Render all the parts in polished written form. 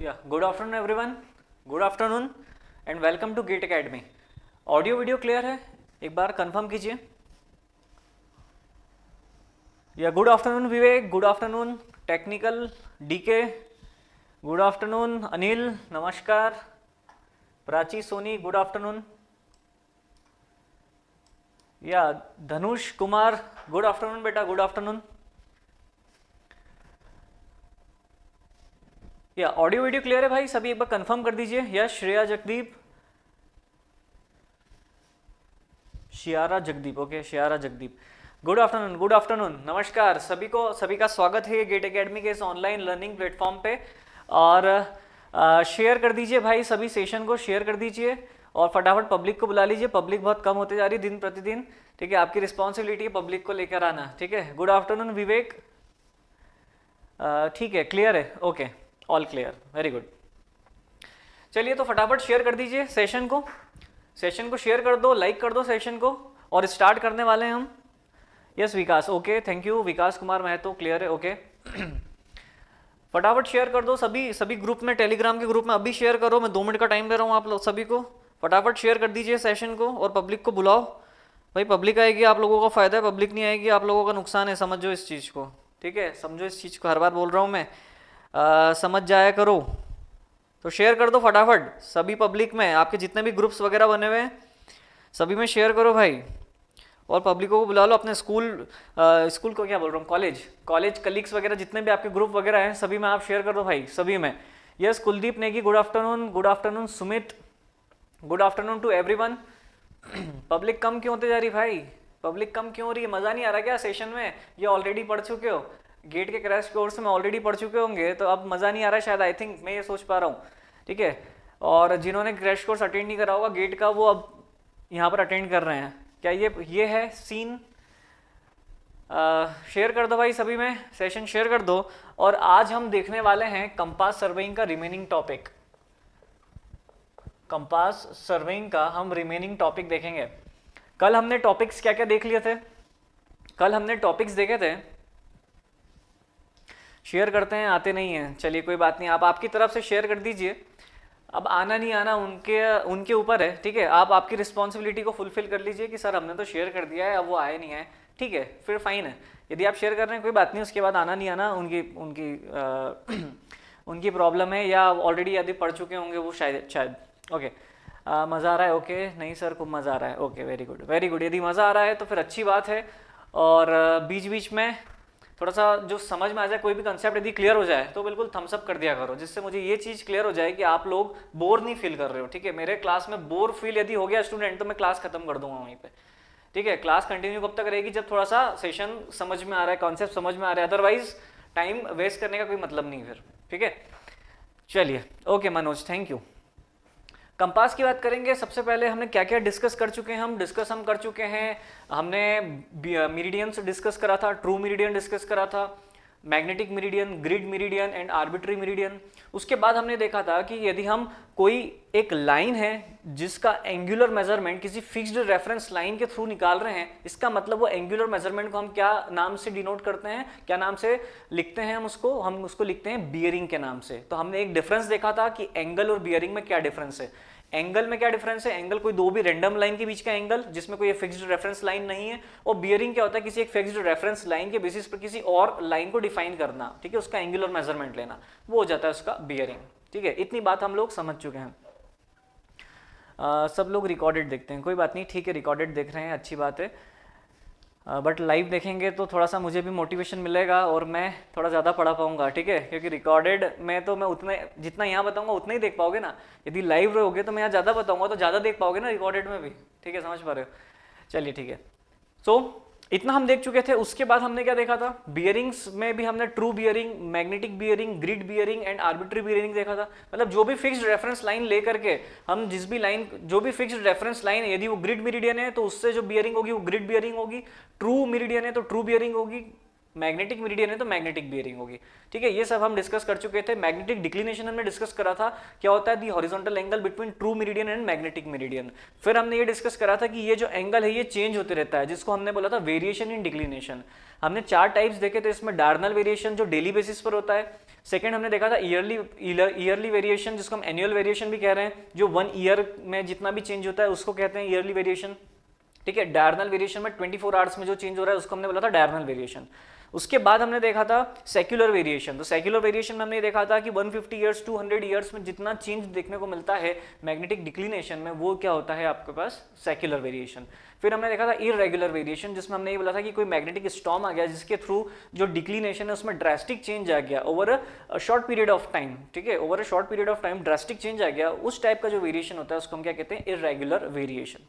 Good afternoon everyone, good afternoon and welcome to GATE academy. Audio video clear है? एक बार confirm कीजिए। Good afternoon Vivek, good afternoon technical DK, good afternoon Anil, नमस्कार। Prachi Soni, good afternoon. Dhanush Kumar, good afternoon बेटा, good afternoon. Audio video clear है भाई? सभी एक बार कंफर्म कर दीजिए। Yash, Shreya, Jagdeep, Shiyara Jagdeep, okay Shiyara Jagdeep. Good afternoon, good afternoon, नमस्कार सभी को। सभी का स्वागत है गेट एकेडमी के इस ऑनलाइन लर्निंग प्लेटफॉर्म पे। और शेयर कर दीजिए भाई, सभी सेशन को शेयर कर दीजिए और फटाफट पब्लिक को बुला लीजिए। पब्लिक बहुत कम होते जा रही है दिन प्रतिदिन, ठीक है। आपकी रिस्पॉन्सिबिलिटी है पब्लिक को लेकर आना, ठीक है। गुड आफ्टरनून विवेक, ठीक है, क्लियर है, okay, all clear, very good. चलिए तो फटाफट शेयर कर दीजिए सेशन को शेयर कर दो, लाइक कर दो सेशन को और स्टार्ट करने वाले हैं हम। Yes Vikas, okay, thank you Vikas Kumar Mahto, clear है, ओके। फटाफट शेयर कर दो सभी ग्रुप में, टेलीग्राम के ग्रुप में अभी शेयर करो। मैं 2 मिनट का टाइम दे रहा हूँ आप लोग सभी को। फटाफट शेयर कर दीजिए सेशन को और पब्लिक को बुलाओ भाई। पब्लिक आएगी आप लोगों का फायदा है, पब्लिक नहीं आएगी आप लोगों का नुकसान है। समझो इस चीज़ को, ठीक है, समझो इस चीज़ को, हर बार बोल रहा हूँ मैं, समझ जाया करो। तो शेयर कर दो फटाफट सभी पब्लिक में, आपके जितने भी ग्रुप्स वगैरह बने हुए हैं सभी में शेयर करो भाई। और पब्लिकों को बुला लो अपने स्कूल को क्या बोल रहा हूँ, कॉलेज कलीग्स वगैरह जितने भी आपके ग्रुप वगैरह हैं सभी में आप शेयर कर दो भाई, सभी में। Yes Kuldeep Negi, good afternoon Sumit, good afternoon to everyone. Public कम क्यों होते जा रही भाई? पब्लिक कम क्यों हो रही है? मज़ा नहीं आ रहा क्या सेशन में? ये ऑलरेडी पढ़ चुके हो, गेट के क्रैश कोर्स में ऑलरेडी पढ़ चुके होंगे, तो अब मज़ा नहीं आ रहा है शायद, आई थिंक, मैं ये सोच पा रहा हूँ, ठीक है। और जिन्होंने क्रैश कोर्स अटेंड नहीं करा होगा गेट का, वो अब यहाँ पर अटेंड कर रहे हैं। क्या ये है सीन? शेयर कर दो भाई सभी में, सेशन शेयर कर दो। और आज हम देखने वाले हैं कंपास सर्वेइंग का रिमेनिंग टॉपिक। कंपास सर्वेइंग का हम रिमेनिंग टॉपिक देखेंगे। कल हमने टॉपिक्स क्या क्या देख लिए थे? कल हमने टॉपिक्स देखे थे, शेयर करते हैं, आते नहीं हैं, चलिए कोई बात नहीं, आप आपकी तरफ से शेयर कर दीजिए। अब आना नहीं आना उनके ऊपर है, ठीक है। आप आपकी रिस्पॉन्सिबिलिटी को फुलफिल कर लीजिए कि सर हमने तो शेयर कर दिया है, अब वो आए नहीं आए, ठीक है, फिर फाइन है। यदि आप शेयर कर रहे हैं कोई बात नहीं, उसके बाद आना नहीं आना उनकी प्रॉब्लम है, या ऑलरेडी यदि पढ़ चुके होंगे वो शायद ओके। मज़ा आ रहा है? ओके, नहीं सर खूब मज़ा आ रहा है, okay, very good very good. यदि मज़ा आ रहा है तो फिर अच्छी बात है। और बीच बीच में थोड़ा सा जो समझ में आ जाए, कोई भी कंसेप्ट यदि क्लियर हो जाए तो बिल्कुल थम्स अप कर दिया करो, जिससे मुझे ये चीज़ क्लियर हो जाए कि आप लोग बोर नहीं फील कर रहे हो, ठीक है। मेरे क्लास में बोर फील यदि हो गया स्टूडेंट तो मैं क्लास खत्म कर दूंगा वहीं पे, ठीक है। क्लास कंटिन्यू कब तक रहेगी? जब थोड़ा सा सेशन समझ में आ रहा है, कॉन्सेप्ट समझ में आ रहा है, अदरवाइज टाइम वेस्ट करने का कोई मतलब नहीं फिर, ठीक है। चलिए, okay Manoj, thank you. Compass की बात करेंगे। सबसे पहले हमने क्या क्या डिस्कस कर चुके हैं? हम कर चुके हैं, हमने मेरिडियंस डिस्कस करा था, ट्रू मेरिडियन डिस्कस करा था, magnetic meridian, grid meridian and arbitrary meridian. उसके बाद हमने देखा था कि यदि हम कोई एक लाइन है जिसका एंगुलर मेजरमेंट किसी फिक्स्ड रेफरेंस लाइन के थ्रू निकाल रहे हैं, इसका मतलब वो एंगुलर मेजरमेंट को हम क्या नाम से डिनोट करते हैं, क्या नाम से लिखते हैं? हम उसको लिखते हैं बियरिंग के नाम से। तो हमने एक डिफरेंस देखा था कि एंगल और बियरिंग में क्या डिफरेंस है। एंगल में क्या डिफरेंस है? एंगल कोई दो भी रैंडम लाइन के बीच का एंगल जिसमें कोई फिक्स्ड रेफरेंस लाइन नहीं है। और बियरिंग क्या होता है? किसी एक फिक्स्ड रेफरेंस लाइन के बेसिस पर किसी और लाइन को डिफाइन करना, ठीक है, उसका एंगुलर मेजरमेंट लेना, वो हो जाता है उसका बियरिंग, ठीक है। इतनी बात हम लोग समझ चुके हैं। सब लोग रिकॉर्डेड देखते हैं, कोई बात नहीं, ठीक है, रिकॉर्डेड देख रहे हैं, अच्छी बात है। बट लाइव देखेंगे तो थोड़ा सा मुझे भी मोटिवेशन मिलेगा और मैं थोड़ा ज़्यादा पढ़ा पाऊंगा, ठीक है। क्योंकि रिकॉर्डेड में तो मैं उतना जितना यहाँ बताऊंगा उतना ही देख पाओगे ना। यदि लाइव रहोगे तो मैं यहाँ ज़्यादा बताऊंगा तो ज़्यादा देख पाओगे ना रिकॉर्डेड में भी, ठीक है, समझ पा रहे हो? चलिए ठीक है। सो इतना हम देख चुके थे। उसके बाद हमने क्या देखा था? बियरिंग्स में भी हमने true bearing, magnetic bearing, grid bearing and arbitrary bearing देखा था। मतलब जो भी फिक्स्ड रेफरेंस लाइन लेकर के हम जो भी फिक्स्ड रेफरेंस लाइन है, यदि वो ग्रिड मेरिडियन है तो उससे जो बियरिंग होगी वो ग्रिड बियरिंग होगी, ट्रू मेरिडियन है तो ट्रू बियरिंग होगी, मैग्नेटिक मेरिडियन है तो मैग्नेटिक बियरिंग होगी, ठीक है। ये सब हम डिस्कस कर चुके थे। मैग्नेटिक डिक्लिनेशन हमने डिस्कस करा था, क्या होता है दी horizontal angle between true meridian and magnetic meridian. फिर हमने ये डिस्कस करा था कि ये जो एंगल है ये चेंज होते रहता है, जिसको हमने बोला था वेरिएशन इन डिक्लिनेशन। हमने 4 टाइप्स देखे थे इसमें। डायगोनल वेरिएशन जो डेली बेसिस पर होता है, सेकंड हमने देखा था ईयरली वेरिएशन, जिसको हम एनुअल वेरिएशन भी कह रहे हैं, जो 1 ईयर में जितना भी चेंज होता है उसको कहते हैं ईयरली वेरिएशन। ठीक है, डायरनल वेरिएशन में 24 आवर्स में जो चेंज हो रहा है उसको हमने बोला था डायरनल वेरिएशन। उसके बाद हमने देखा था सेक्युलर वेरिएशन। तो सेक्युलर वेरिएशन में हमने देखा था कि 150 ईयर्स 200 ईयर्स में जितना चेंज देखने को मिलता है मैग्नेटिक डिक्लिनेशन में, वो क्या होता है आपके पास सेक्युलर वेरिएशन। फिर हमने देखा था इररेगुलर वेरिएशन, जिसमें हमने ये बोला था कि कोई मैग्नेटिक स्टॉर्म आ गया जिसके थ्रू जो डिक्लिनेशन है उसमें ड्रास्टिक चेंज आ गया over a short period of time. ठीक है, over a short period of time drastic change आ गया, उस टाइप का जो वेरिएशन होता है उसको हम क्या कहते हैं, इररेगुलर वेरिएशन।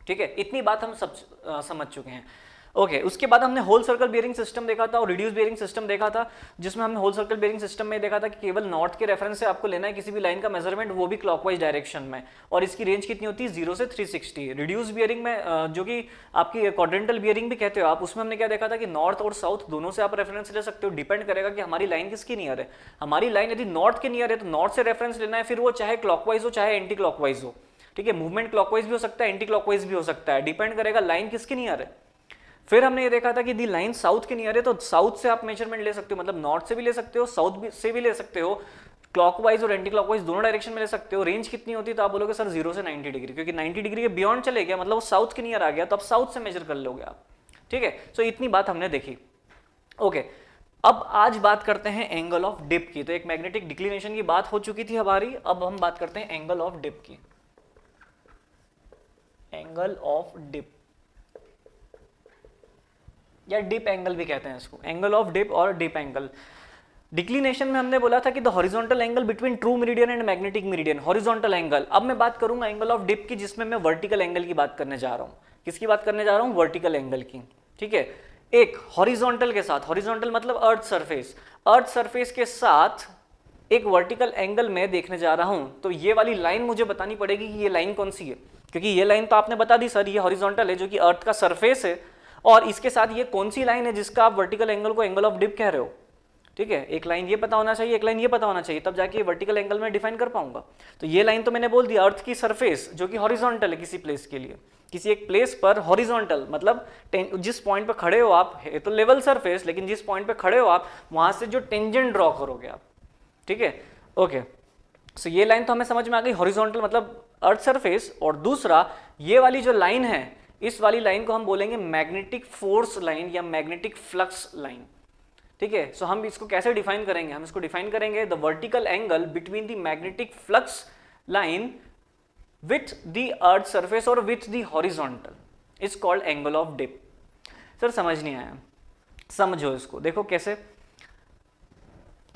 ठीक है, इतनी बात हम सब समझ चुके हैं। ओके, उसके बाद हमने होल सर्कल बियरिंग सिस्टम देखा था और रिड्यूस बियरिंग सिस्टम देखा था, जिसमें हमने होल सर्कल बियरिंग सिस्टम में देखा था कि केवल नॉर्थ के रेफरेंस से आपको लेना है किसी भी लाइन का मेजरमेंट, वो भी क्लॉकवाइज डायरेक्शन में, और इसकी रेंज कितनी होती है 0 से 360। रिड्यूस बियरिंग में जो कि आपकी क्वाड्रेंटल बियरिंग भी कहते हो आप, उसमें हमने क्या देखा था कि नॉर्थ और साउथ दोनों से आप रेफरेंस ले सकते हो, डिपेंड करेगा कि हमारी लाइन किसकी नियर है। हमारी लाइन यदि नॉर्थ के नियर है तो नॉर्थ से रेफरेंस लेना है, फिर वो चाहे क्लॉकवाइज हो चाहे एंटी क्लॉकवाइज हो। ठीक है, मूवमेंट क्लॉकवाइज भी हो सकता है, एंटी क्लॉकवाइज भी हो सकता है, डिपेंड करेगा लाइन किसके नियर है। फिर हमने ये देखा था कि दी लाइन साउथ के नियर है तो साउथ से आप मेजरमेंट ले सकते हो, मतलब नॉर्थ से भी ले सकते हो, साउथ से भी ले सकते हो, क्लॉकवाइज और एंटी क्लॉकवाइज दोनों डायरेक्शन में ले सकते हो। रेंज कितनी होती है तो आप बोलोगे सर 0 से 90 डिग्री, क्योंकि 90 डिग्री के बियॉन्ड चले गया मतलब वो साउथ के नियर आ गया, तो आप साउथ से मेजर कर लोगे आप। ठीक है, सो इतनी बात हमने देखी। ओके, अब आज बात करते हैं एंगल ऑफ डिप की। तो एक मैग्नेटिक डिक्लिनेशन की बात हो चुकी थी हमारी, अब हम बात करते हैं एंगल ऑफ डिप की। एंगल ऑफ डिप या डिप एंगल भी कहते हैं इसको, एंगल ऑफ डिप और डिप एंगल। डिक्लिनेशन में हमने बोला था कि the horizontal angle between true meridian and magnetic meridian, horizontal angle. अब मैं बात करूंगा एंगल ऑफ डिप की, जिसमें मैं वर्टिकल एंगल की बात करने जा रहा हूं। किसकी बात करने जा रहा हूं? वर्टिकल एंगल की। ठीक है, एक हॉरिजॉन्टल के साथ, हॉरिजॉन्टल मतलब अर्थ सरफेस, अर्थ सरफेस के साथ एक वर्टिकल एंगल में देखने जा रहा हूं, तो ये वाली लाइन मुझे बतानी पड़ेगी कि ये लाइन कौन सी है, क्योंकि ये लाइन तो आपने बता दी सर ये हॉरिजॉन्टल है जो कि अर्थ का सरफेस है, और इसके साथ ये कौन सी लाइन है जिसका आप वर्टिकल एंगल को एंगल ऑफ डिप कह रहे हो। ठीक है, एक लाइन ये पता होना चाहिए, एक लाइन ये पता होना चाहिए, तब जाके वर्टिकल एंगल में डिफाइन कर पाऊंगा। तो ये लाइन तो मैंने बोल दिया अर्थ की सरफेस जो कि हॉरिजॉन्टल है किसी प्लेस के लिए, किसी एक प्लेस पर हॉरिजॉन्टल मतलब जिस पॉइंट पे खड़े हो आप, है तो लेवल सरफेस, लेकिन जिस पॉइंट पे खड़े हो आप वहां से जो टेंजेंट ड्रॉ करोगे आप। ठीक है, ओके, सो ये लाइन तो हमें समझ में आ गई, हॉरिजॉन्टल मतलब अर्थ सरफेस। और दूसरा ये वाली जो लाइन है, इस वाली लाइन को हम बोलेंगे मैग्नेटिक फोर्स लाइन या मैग्नेटिक फ्लक्स लाइन। ठीक है, सो हम इसको कैसे डिफाइन करेंगे? हम इसको डिफाइन करेंगे the vertical angle between the magnetic flux line with the earth surface और with the horizontal is called angle of dip. Sir समझ नहीं आया, समझो इसको, देखो कैसे।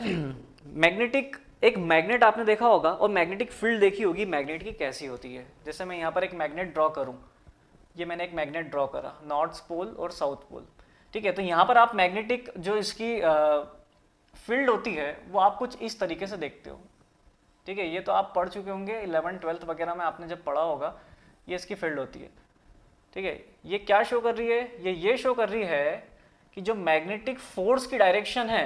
मैग्नेटिक, एक मैग्नेट आपने देखा होगा और मैग्नेटिक फील्ड देखी होगी मैग्नेट की कैसी होती है। जैसे मैं यहाँ पर एक मैग्नेट ड्रॉ करूँ, ये मैंने एक मैग्नेट ड्रॉ करा, नॉर्थ पोल और साउथ पोल। ठीक है, तो यहाँ पर आप मैग्नेटिक जो इसकी फील्ड होती है वो आप कुछ इस तरीके से देखते हो। ठीक है, ये तो आप पढ़ चुके होंगे 11th 12th वगैरह में आपने जब पढ़ा होगा, ये इसकी फील्ड होती है। ठीक है, ये क्या शो कर रही है? ये शो कर रही है कि जो मैग्नेटिक फोर्स की डायरेक्शन है,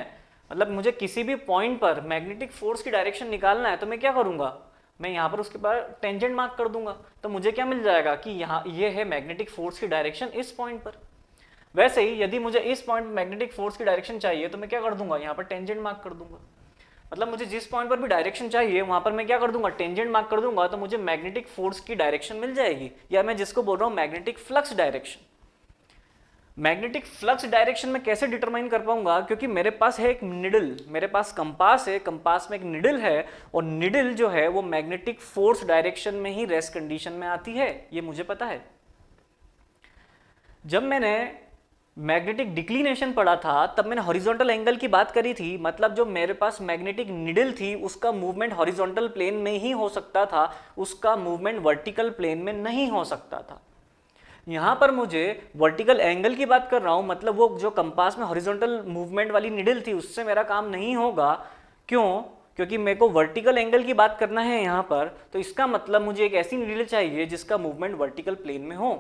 मतलब मुझे किसी भी पॉइंट पर मैग्नेटिक फोर्स की डायरेक्शन निकालना है तो मैं क्या करूंगा, मैं यहाँ पर उसके बाद टेंजेंट मार्क कर दूंगा, तो मुझे क्या मिल जाएगा कि यहाँ ये है मैग्नेटिक फोर्स की डायरेक्शन इस पॉइंट पर। वैसे ही यदि मुझे इस पॉइंट मैग्नेटिक फोर्स की डायरेक्शन चाहिए तो मैं क्या कर दूंगा, यहाँ पर टेंजेंट मार्क कर दूंगा। मतलब मुझे जिस पॉइंट पर भी डायरेक्शन चाहिए वहां पर मैं क्या कर दूंगा, टेंजेंट मार्क कर दूंगा, तो मुझे मैग्नेटिक फोर्स की डायरेक्शन मिल जाएगी, या मैं जिसको बोल रहा हूँ magnetic flux direction. Magnetic flux direction में कैसे डिटरमाइन कर पाऊंगा, क्योंकि मेरे पास है एक निडल, मेरे पास कंपास है, कंपास में एक निडल है, और निडल जो है वो मैग्नेटिक फोर्स डायरेक्शन में ही रेस्ट कंडीशन में आती है, ये मुझे पता है। जब मैंने मैग्नेटिक डिक्लिनेशन पढ़ा था तब मैंने हॉरिजॉन्टल एंगल की बात करी थी, मतलब जो मेरे पास मैग्नेटिक निडल थी उसका मूवमेंट हॉरिजॉन्टल प्लेन में ही हो सकता था, उसका मूवमेंट वर्टिकल प्लेन में नहीं हो सकता था। यहाँ पर मुझे वर्टिकल एंगल की बात कर रहा हूँ, मतलब वो जो कंपास में हॉरिजॉन्टल मूवमेंट वाली निडल थी उससे मेरा काम नहीं होगा। क्यों? क्योंकि मेरे को वर्टिकल एंगल की बात करना है यहाँ पर, तो इसका मतलब मुझे एक ऐसी निडल चाहिए जिसका मूवमेंट वर्टिकल प्लेन में हो,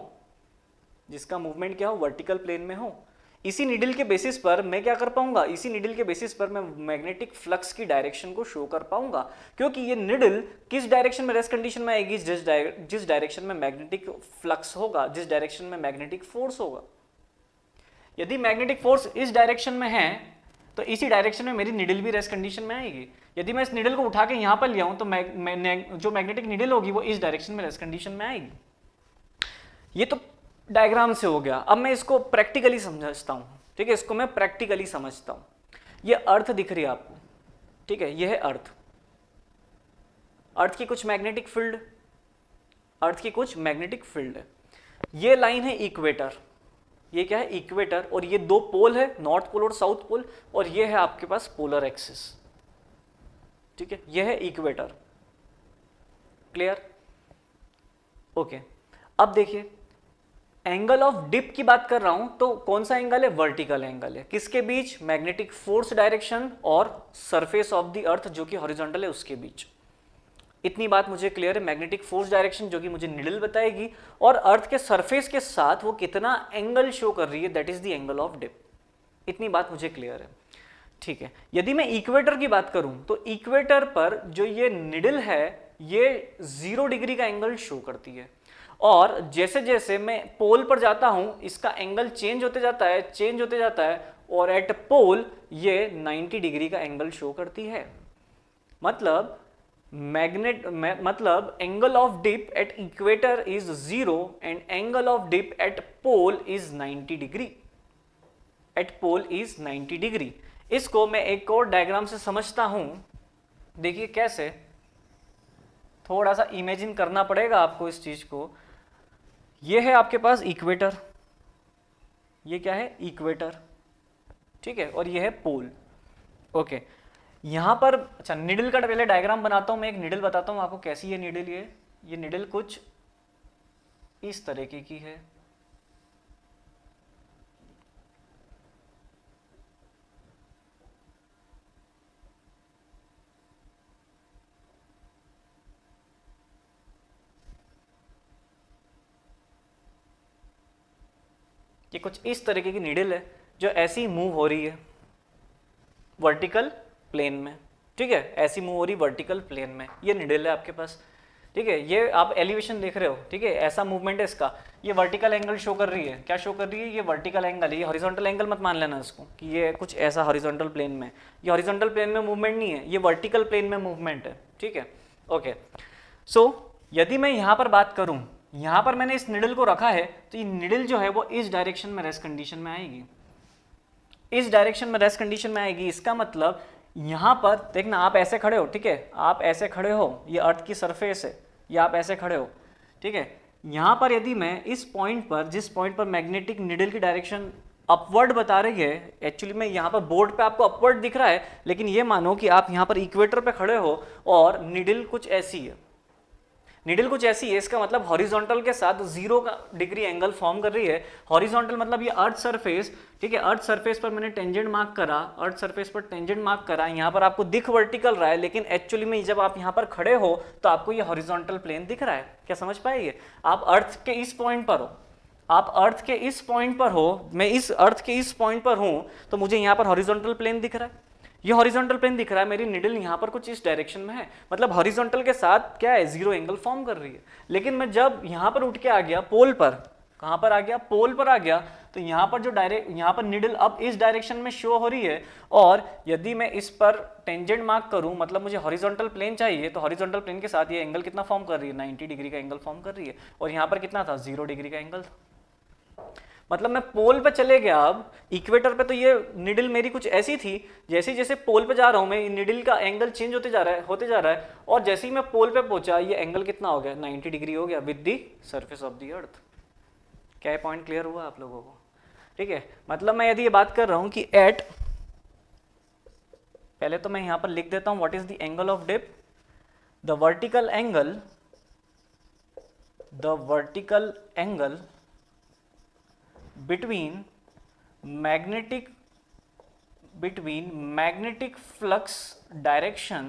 जिसका मूवमेंट क्या हो, वर्टिकल प्लेन में हो। इसी निडल के बेसिस पर मैं क्या कर पाऊंगा, इसी निडल के बेसिस पर मैं मैग्नेटिक फ्लक्स की डायरेक्शन को शो कर पाऊंगा, क्योंकि ये निडल किस डायरेक्शन में रेस्ट कंडीशन में आएगी, जिस डायरेक्शन में मैग्नेटिक फ्लक्स होगा, जिस डायरेक्शन में मैग्नेटिक फोर्स होगा। यदि मैग्नेटिक फोर्स इस डायरेक्शन में है तो इसी डायरेक्शन में मेरी निडल भी रेस्ट कंडीशन में आएगी। यदि मैं इस निडल को उठा के यहाँ पर ले आऊँ तो जो मैग्नेटिक निडल होगी वो इस डायरेक्शन में रेस्ट कंडीशन में आएगी। ये तो डायग्राम से हो गया। अब मैं इसको प्रैक्टिकली समझता हूँ, ठीक है, इसको मैं प्रैक्टिकली समझता हूँ। ये अर्थ दिख रही है आपको, ठीक है, ये है अर्थ। अर्थ की कुछ मैग्नेटिक फील्ड, अर्थ की कुछ मैग्नेटिक फील्ड है। ये लाइन है इक्वेटर, ये क्या है, इक्वेटर, और ये दो पोल है, नॉर्थ पोल और साउथ पोल, और ये है आपके पास पोलर एक्सिस, ठीक है, ये है इक्वेटर। क्लियर? ओके। अब देखिए एंगल ऑफ डिप की बात कर रहा हूं तो कौन सा एंगल है, वर्टिकल एंगल है। किसके बीच, मैग्नेटिक फोर्स डायरेक्शन और सरफेस ऑफ द अर्थ जो कि हॉरिजॉन्टल है उसके बीच। इतनी बात मुझे क्लियर है। मैग्नेटिक फोर्स डायरेक्शन जो कि मुझे निडल बताएगी, और अर्थ के सरफेस के साथ वो कितना एंगल शो कर रही है, that is the angle of dip. इतनी बात मुझे क्लियर है, ठीक है। यदि मैं इक्वेटर की बात करूं तो इक्वेटर पर जो ये निडल है ये 0 डिग्री का एंगल शो करती है, और जैसे जैसे मैं पोल पर जाता हूं इसका एंगल चेंज होते जाता है, चेंज होते जाता है, और एट पोल ये 90 डिग्री का एंगल शो करती है। मतलब मतलब angle of dip at equator is 0 and angle of dip at pole is 90 degree. At pole is 90 degree. इसको मैं एक और डायग्राम से समझता हूं। देखिए कैसे, थोड़ा सा इमेजिन करना पड़ेगा आपको इस चीज को। ये है आपके पास इक्वेटर, ये क्या है, इक्वेटर, ठीक है, और ये है पोल। ओके, यहां पर अच्छा निडल का पहले डायग्राम बनाता हूं मैं। एक निडल बताता हूं आपको कैसी है निडल। ये निडल कुछ इस तरीके की है। ये कुछ इस तरीके की नीडल है जो ऐसी मूव हो रही है वर्टिकल प्लेन में, ठीक है, ऐसी मूव हो रही वर्टिकल प्लेन में। ये नीडल है आपके पास, ठीक है। ये आप एलिवेशन देख रहे हो, ठीक है, ऐसा मूवमेंट है इसका। ये वर्टिकल एंगल शो कर रही है। क्या शो कर रही है, ये वर्टिकल एंगल है। ये हॉरिजॉन्टल एंगल मत मान लेना इसको कि ये कुछ ऐसा हॉरिजॉन्टल प्लेन में। ये हॉरिजॉन्टल प्लेन में मूवमेंट नहीं है, ये वर्टिकल प्लेन में मूवमेंट है, ठीक है। ओके, सो यदि मैं यहाँ पर बात करूँ, यहाँ पर मैंने इस निडल को रखा है, तो ये निडल जो है वो इस डायरेक्शन में रेस्ट कंडीशन में आएगी, इस डायरेक्शन में रेस्ट कंडीशन में आएगी। इसका मतलब यहाँ पर देखना, आप ऐसे खड़े हो, ठीक है, आप ऐसे खड़े हो, ये अर्थ की सरफेस है, ये आप ऐसे खड़े हो, ठीक है। यहाँ पर यदि मैं इस पॉइंट पर, जिस पॉइंट पर मैग्नेटिक निडल की डायरेक्शन अपवर्ड बता रही है, एक्चुअली में यहाँ पर बोर्ड पे आपको अपवर्ड दिख रहा है, लेकिन ये मानो कि आप यहाँ पर इक्वेटर पे खड़े हो और निडल कुछ ऐसी है, निडल कुछ ऐसी है। इसका मतलब हॉरिजॉन्टल के साथ 0 डिग्री एंगल फॉर्म कर रही है। हॉरिजॉन्टल मतलब ये अर्थ सरफेस, ठीक है, अर्थ सरफेस पर मैंने टेंजेंट मार्क करा, अर्थ सरफेस पर टेंजेंट मार्क करा। यहाँ पर आपको दिख वर्टिकल रहा है, लेकिन एक्चुअली में जब आप यहाँ पर खड़े हो तो आपको ये हॉरिजॉन्टल प्लेन दिख रहा है। क्या समझ पाएंगे? आप अर्थ के इस पॉइंट पर हो, आप अर्थ के इस पॉइंट पर हो, मैं इस अर्थ के इस पॉइंट पर हूं, तो मुझे यहाँ पर हॉरिजॉन्टल प्लेन दिख रहा है, ये हॉरिजॉन्टल प्लेन दिख रहा है। मेरी निडल यहाँ पर कुछ इस डायरेक्शन में है, मतलब हॉरिजॉन्टल के साथ क्या है, 0 एंगल फॉर्म कर रही है। लेकिन मैं जब यहाँ पर उठ के आ गया पोल पर, कहाँ पर आ गया, पोल पर आ गया, तो यहाँ पर जो यहाँ पर निडल अब इस डायरेक्शन में शो हो रही है। और यदि मैं इस पर टेंजेंट मार्क करूँ, मतलब मुझे हॉरिजॉन्टल प्लेन चाहिए, तो हॉरिजॉन्टल प्लेन के साथ ये एंगल कितना फॉर्म कर रही है, 90 डिग्री का एंगल फॉर्म कर रही है। और यहाँ पर कितना था, 0 डिग्री का एंगल था। मतलब मैं पोल पे चले गया, अब इक्वेटर पे तो ये निडल मेरी कुछ ऐसी थी, जैसे जैसे पोल पे जा रहा हूं मैं, निडल का एंगल चेंज होते जा रहा है, और जैसे ही मैं पोल पे पहुंचा ये एंगल कितना हो गया, 90 डिग्री हो गया with the surface of the अर्थ। क्या पॉइंट क्लियर हुआ आप लोगों को? ठीक है, मतलब मैं यदि ये बात कर रहा हूं कि एट, पहले तो मैं यहां पर लिख देता हूं what is the angle of dip, the vertical angle between magnetic flux direction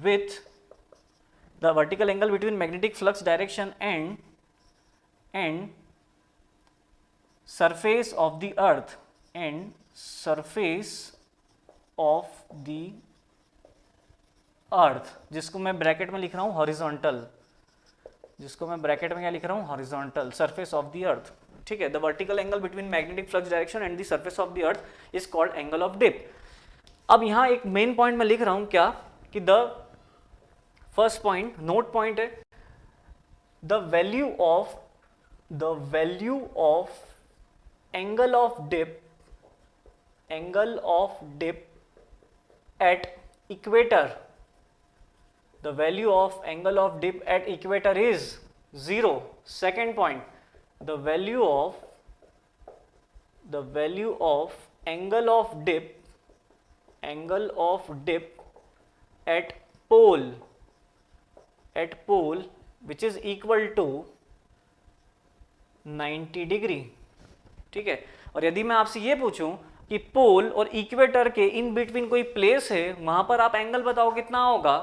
with the vertical angle between magnetic flux direction and surface of the earth जिसको मैं ब्रैकेट में लिख रहा हूं हॉरिजॉन्टल, जिसको मैं ब्रैकेट में क्या लिख रहा हूं, horizontal surface of the earth. ठीक है, the vertical angle between magnetic flux direction and the surface of the earth is called angle of dip. अब यहाँ एक मेन पॉइंट मैं लिख रहा हूं क्या, कि the first point note point है, the value of angle of dip at equator, the value of angle of dip at equator is 0. Second point, the value of angle of dip at pole which is equal to 90 degree. ठीक है, और यदि मैं आपसे ये पूछूं कि पोल और इक्वेटर के इन बिटवीन कोई प्लेस है, वहां पर आप एंगल बताओ कितना होगा,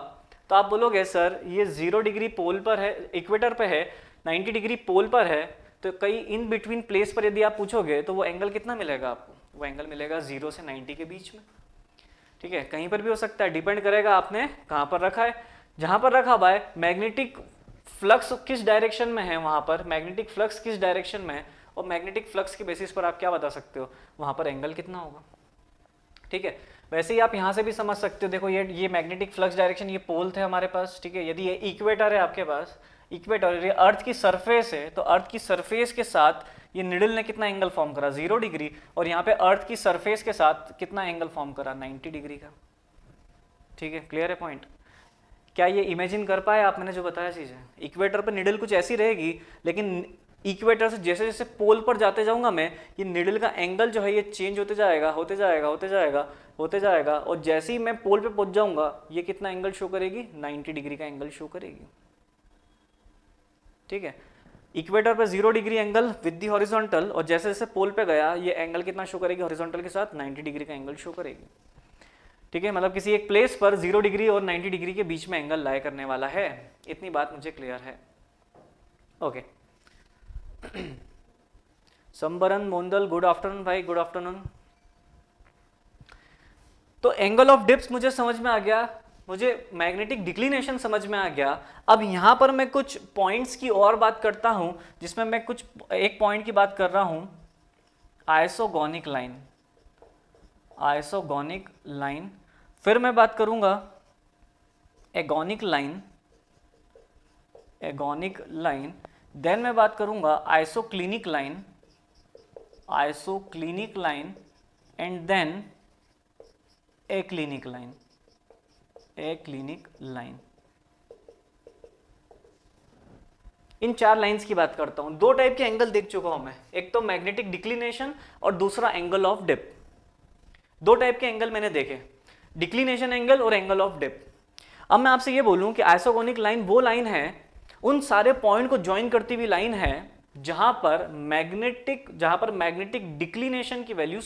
तो आप बोलोगे सर ये 0 डिग्री पोल पर है, इक्वेटर पे है, 90 डिग्री पोल पर है, तो कई इन बिटवीन प्लेस पर यदि आप पूछोगे तो वो एंगल कितना मिलेगा आपको, वो एंगल मिलेगा 0 से 90 के बीच में। ठीक है, कहीं पर भी हो सकता है, डिपेंड करेगा आपने कहाँ पर रखा है। जहाँ पर रखा हुआ है मैग्नेटिक फ्लक्स किस डायरेक्शन में है, वहाँ पर मैग्नेटिक फ्लक्स किस डायरेक्शन में है, और मैग्नेटिक फ्लक्स के बेसिस पर आप क्या बता सकते हो वहां पर एंगल कितना होगा। ठीक है, वैसे ही आप यहां से भी समझ सकते हो, देखो ये मैग्नेटिक फ्लक्स डायरेक्शन, ये पोल थे हमारे पास। ठीक है, यदि ये इक्वेटर है आपके पास, इक्वेटर ये अर्थ की सरफेस है, तो अर्थ की सरफेस के साथ ये निडल ने कितना एंगल फॉर्म करा, 0 डिग्री, और यहाँ पे अर्थ की सरफेस के साथ कितना एंगल फॉर्म करा, 90 डिग्री का। ठीक है, क्लियर है पॉइंट। क्या ये इमेजिन कर पाए आप, मैंने जो बताया चीजें, इक्वेटर पर निडल कुछ ऐसी रहेगी, लेकिन इक्वेटर से जैसे जैसे पोल पर जाते जाऊंगा मैं, ये निडल का एंगल जो है ये चेंज होते जाएगा, और जैसे ही मैं पोल पे पहुंच जाऊंगा ये कितना एंगल शो करेगी, 90 डिग्री का एंगल शो करेगी। ठीक है, इक्वेटर पे 0 degree angle with the horizontal, और जैसे जैसे पोल पे गया ये एंगल कितना शो करेगी, हॉरिजॉन्टल के साथ 90 डिग्री का एंगल शो करेगी। ठीक है, मतलब किसी एक प्लेस पर 0 डिग्री और 90 डिग्री के बीच में एंगल लाई करने वाला है। इतनी बात मुझे क्लियर है। ओके, संबरन मोंदल, गुड आफ्टरनून भाई, गुड आफ्टरनून। तो एंगल ऑफ डिप्स मुझे समझ में आ गया, मुझे मैग्नेटिक डिक्लिनेशन समझ में आ गया। अब यहां पर मैं कुछ पॉइंट्स की और बात करता हूं, जिसमें मैं कुछ एक पॉइंट की बात कर रहा हूं, आइसोगोनिक लाइन, फिर मैं बात करूंगा एगोनिक लाइन, देन मैं बात करूंगा isoclinic line, and then aclinic line. इन 4 लाइंस की बात करता हूं। 2 टाइप के एंगल देख चुका हूं मैं, एक तो मैग्नेटिक डिक्लिनेशन और दूसरा एंगल ऑफ डिप। 2 टाइप के एंगल मैंने देखे, डिक्लिनेशन एंगल और एंगल ऑफ डिप। अब मैं आपसे ये बोलूं कि आइसोगोनिक लाइन वो लाइन है, उन सारे पॉइंट को ज्वाइन करती हुई लाइन है जहां पर मैग्नेटिक डिक्लिनेशन की वैल्यू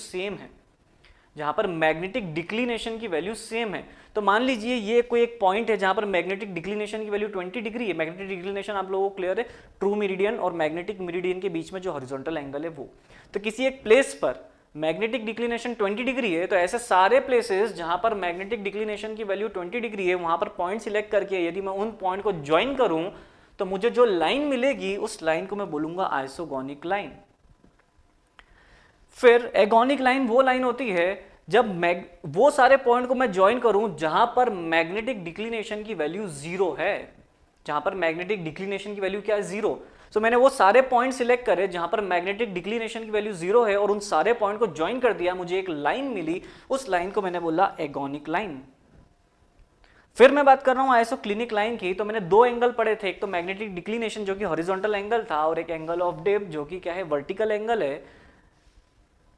सेम है, तो मान लीजिए ये कोई एक पॉइंट है जहां पर मैग्नेटिक डिक्लिनेशन की वैल्यू 20 डिग्री है। मैग्नेटिक डिक्लिनेशन आप लोगों को क्लियर है, ट्रू मेरिडियन और मैग्नेटिक मेरिडियन के बीच में जो हॉरिजॉन्टल एंगल है वो। तो किसी एक प्लेस पर मैग्नेटिक डिक्लिनेशन 20 डिग्री है, तो ऐसे सारे प्लेसेस जहां पर मैग्नेटिक डिक्लिनेशन की वैल्यू 20 डिग्री है, वहां पर पॉइंट सिलेक्ट करके यदि मैं उन पॉइंट को ज्वाइन करूं तो मुझे जो लाइन मिलेगी उस लाइन को मैं बोलूंगा आइसोगोनिक लाइन। फिर एगोनिक लाइन वो लाइन होती है जब वो सारे पॉइंट को मैं ज्वाइन करूं जहां पर मैग्नेटिक डिक्लिनेशन की वैल्यू 0 है, जहां पर मैग्नेटिक डिक्लिनेशन की वैल्यू क्या है, 0। सो मैंने वो सारे पॉइंट सिलेक्ट करे जहां पर मैग्नेटिक डिक्लिनेशन की वैल्यू 0 है और उन सारे पॉइंट को ज्वाइन कर दिया, मुझे एक लाइन मिली, उस लाइन को मैंने बोला एगोनिक लाइन। फिर मैं बात कर रहा हूं आइसोक्लिनिक लाइन की, तो मैंने 2 एंगल पढ़े थे, एक तो मैग्नेटिक डिक्लिनेशन जो कि हॉरिजॉन्टल एंगल था और एक एंगल ऑफ डिप जो कि क्या है, वर्टिकल एंगल है।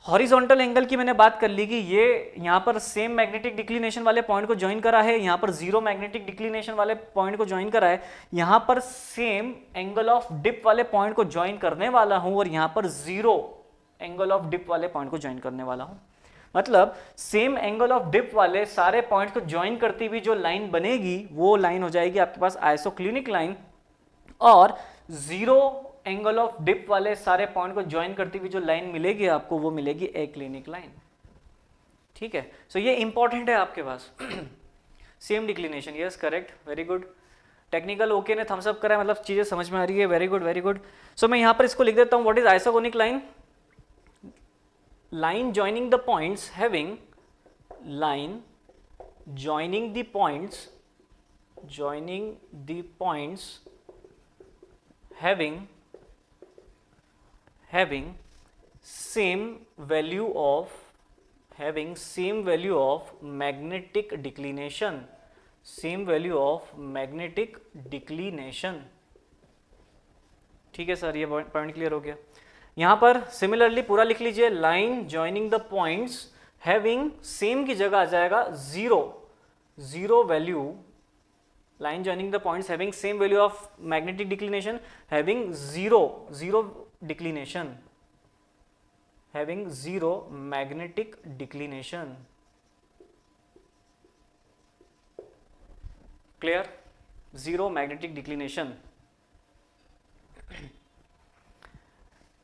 हॉरिजॉन्टल एंगल की मैंने बात कर ली कि ये यहां पर सेम मैग्नेटिक डिक्लिनेशन वाले पॉइंट को ज्वाइन करा है, यहां पर 0 मैग्नेटिक डिक्लिनेशन वाले पॉइंट को ज्वाइन करा है, यहां पर सेम एंगल ऑफ डिप वाले पॉइंट को ज्वाइन करने वाला हूं और यहां पर 0 एंगल ऑफ डिप वाले पॉइंट को ज्वाइन करने वाला हूं। मतलब सेम एंगल ऑफ डिप वाले सारे पॉइंट को ज्वाइन करती हुई जो लाइन बनेगी वो लाइन हो जाएगी आपके पास आइसोक्लिनिक लाइन, और 0 एंगल ऑफ डिप वाले सारे पॉइंट को ज्वाइन करती हुई जो लाइन मिलेगी आपको वो मिलेगी एक्लिनिक लाइन। ठीक है, सो ये इंपॉर्टेंट है आपके पास। Same declination, yes correct, very good. Technical okay ने थम्स अप करा है, मतलब चीज़ें समझ में आ रही है, very good very good. So मैं यहाँ पर इसको लिख देता हूँ, what is isogonic line? Line joining the points having, line joining the points having same value of magnetic declination, ठीक है सर, ये पॉइंट क्लियर हो गया। यहां पर सिमिलरली पूरा लिख लीजिए, line joining the points having, same की जगह आ जाएगा zero value, line joining the points having same value of magnetic declination, having zero declination, having zero magnetic declination. Clear? Zero magnetic declination.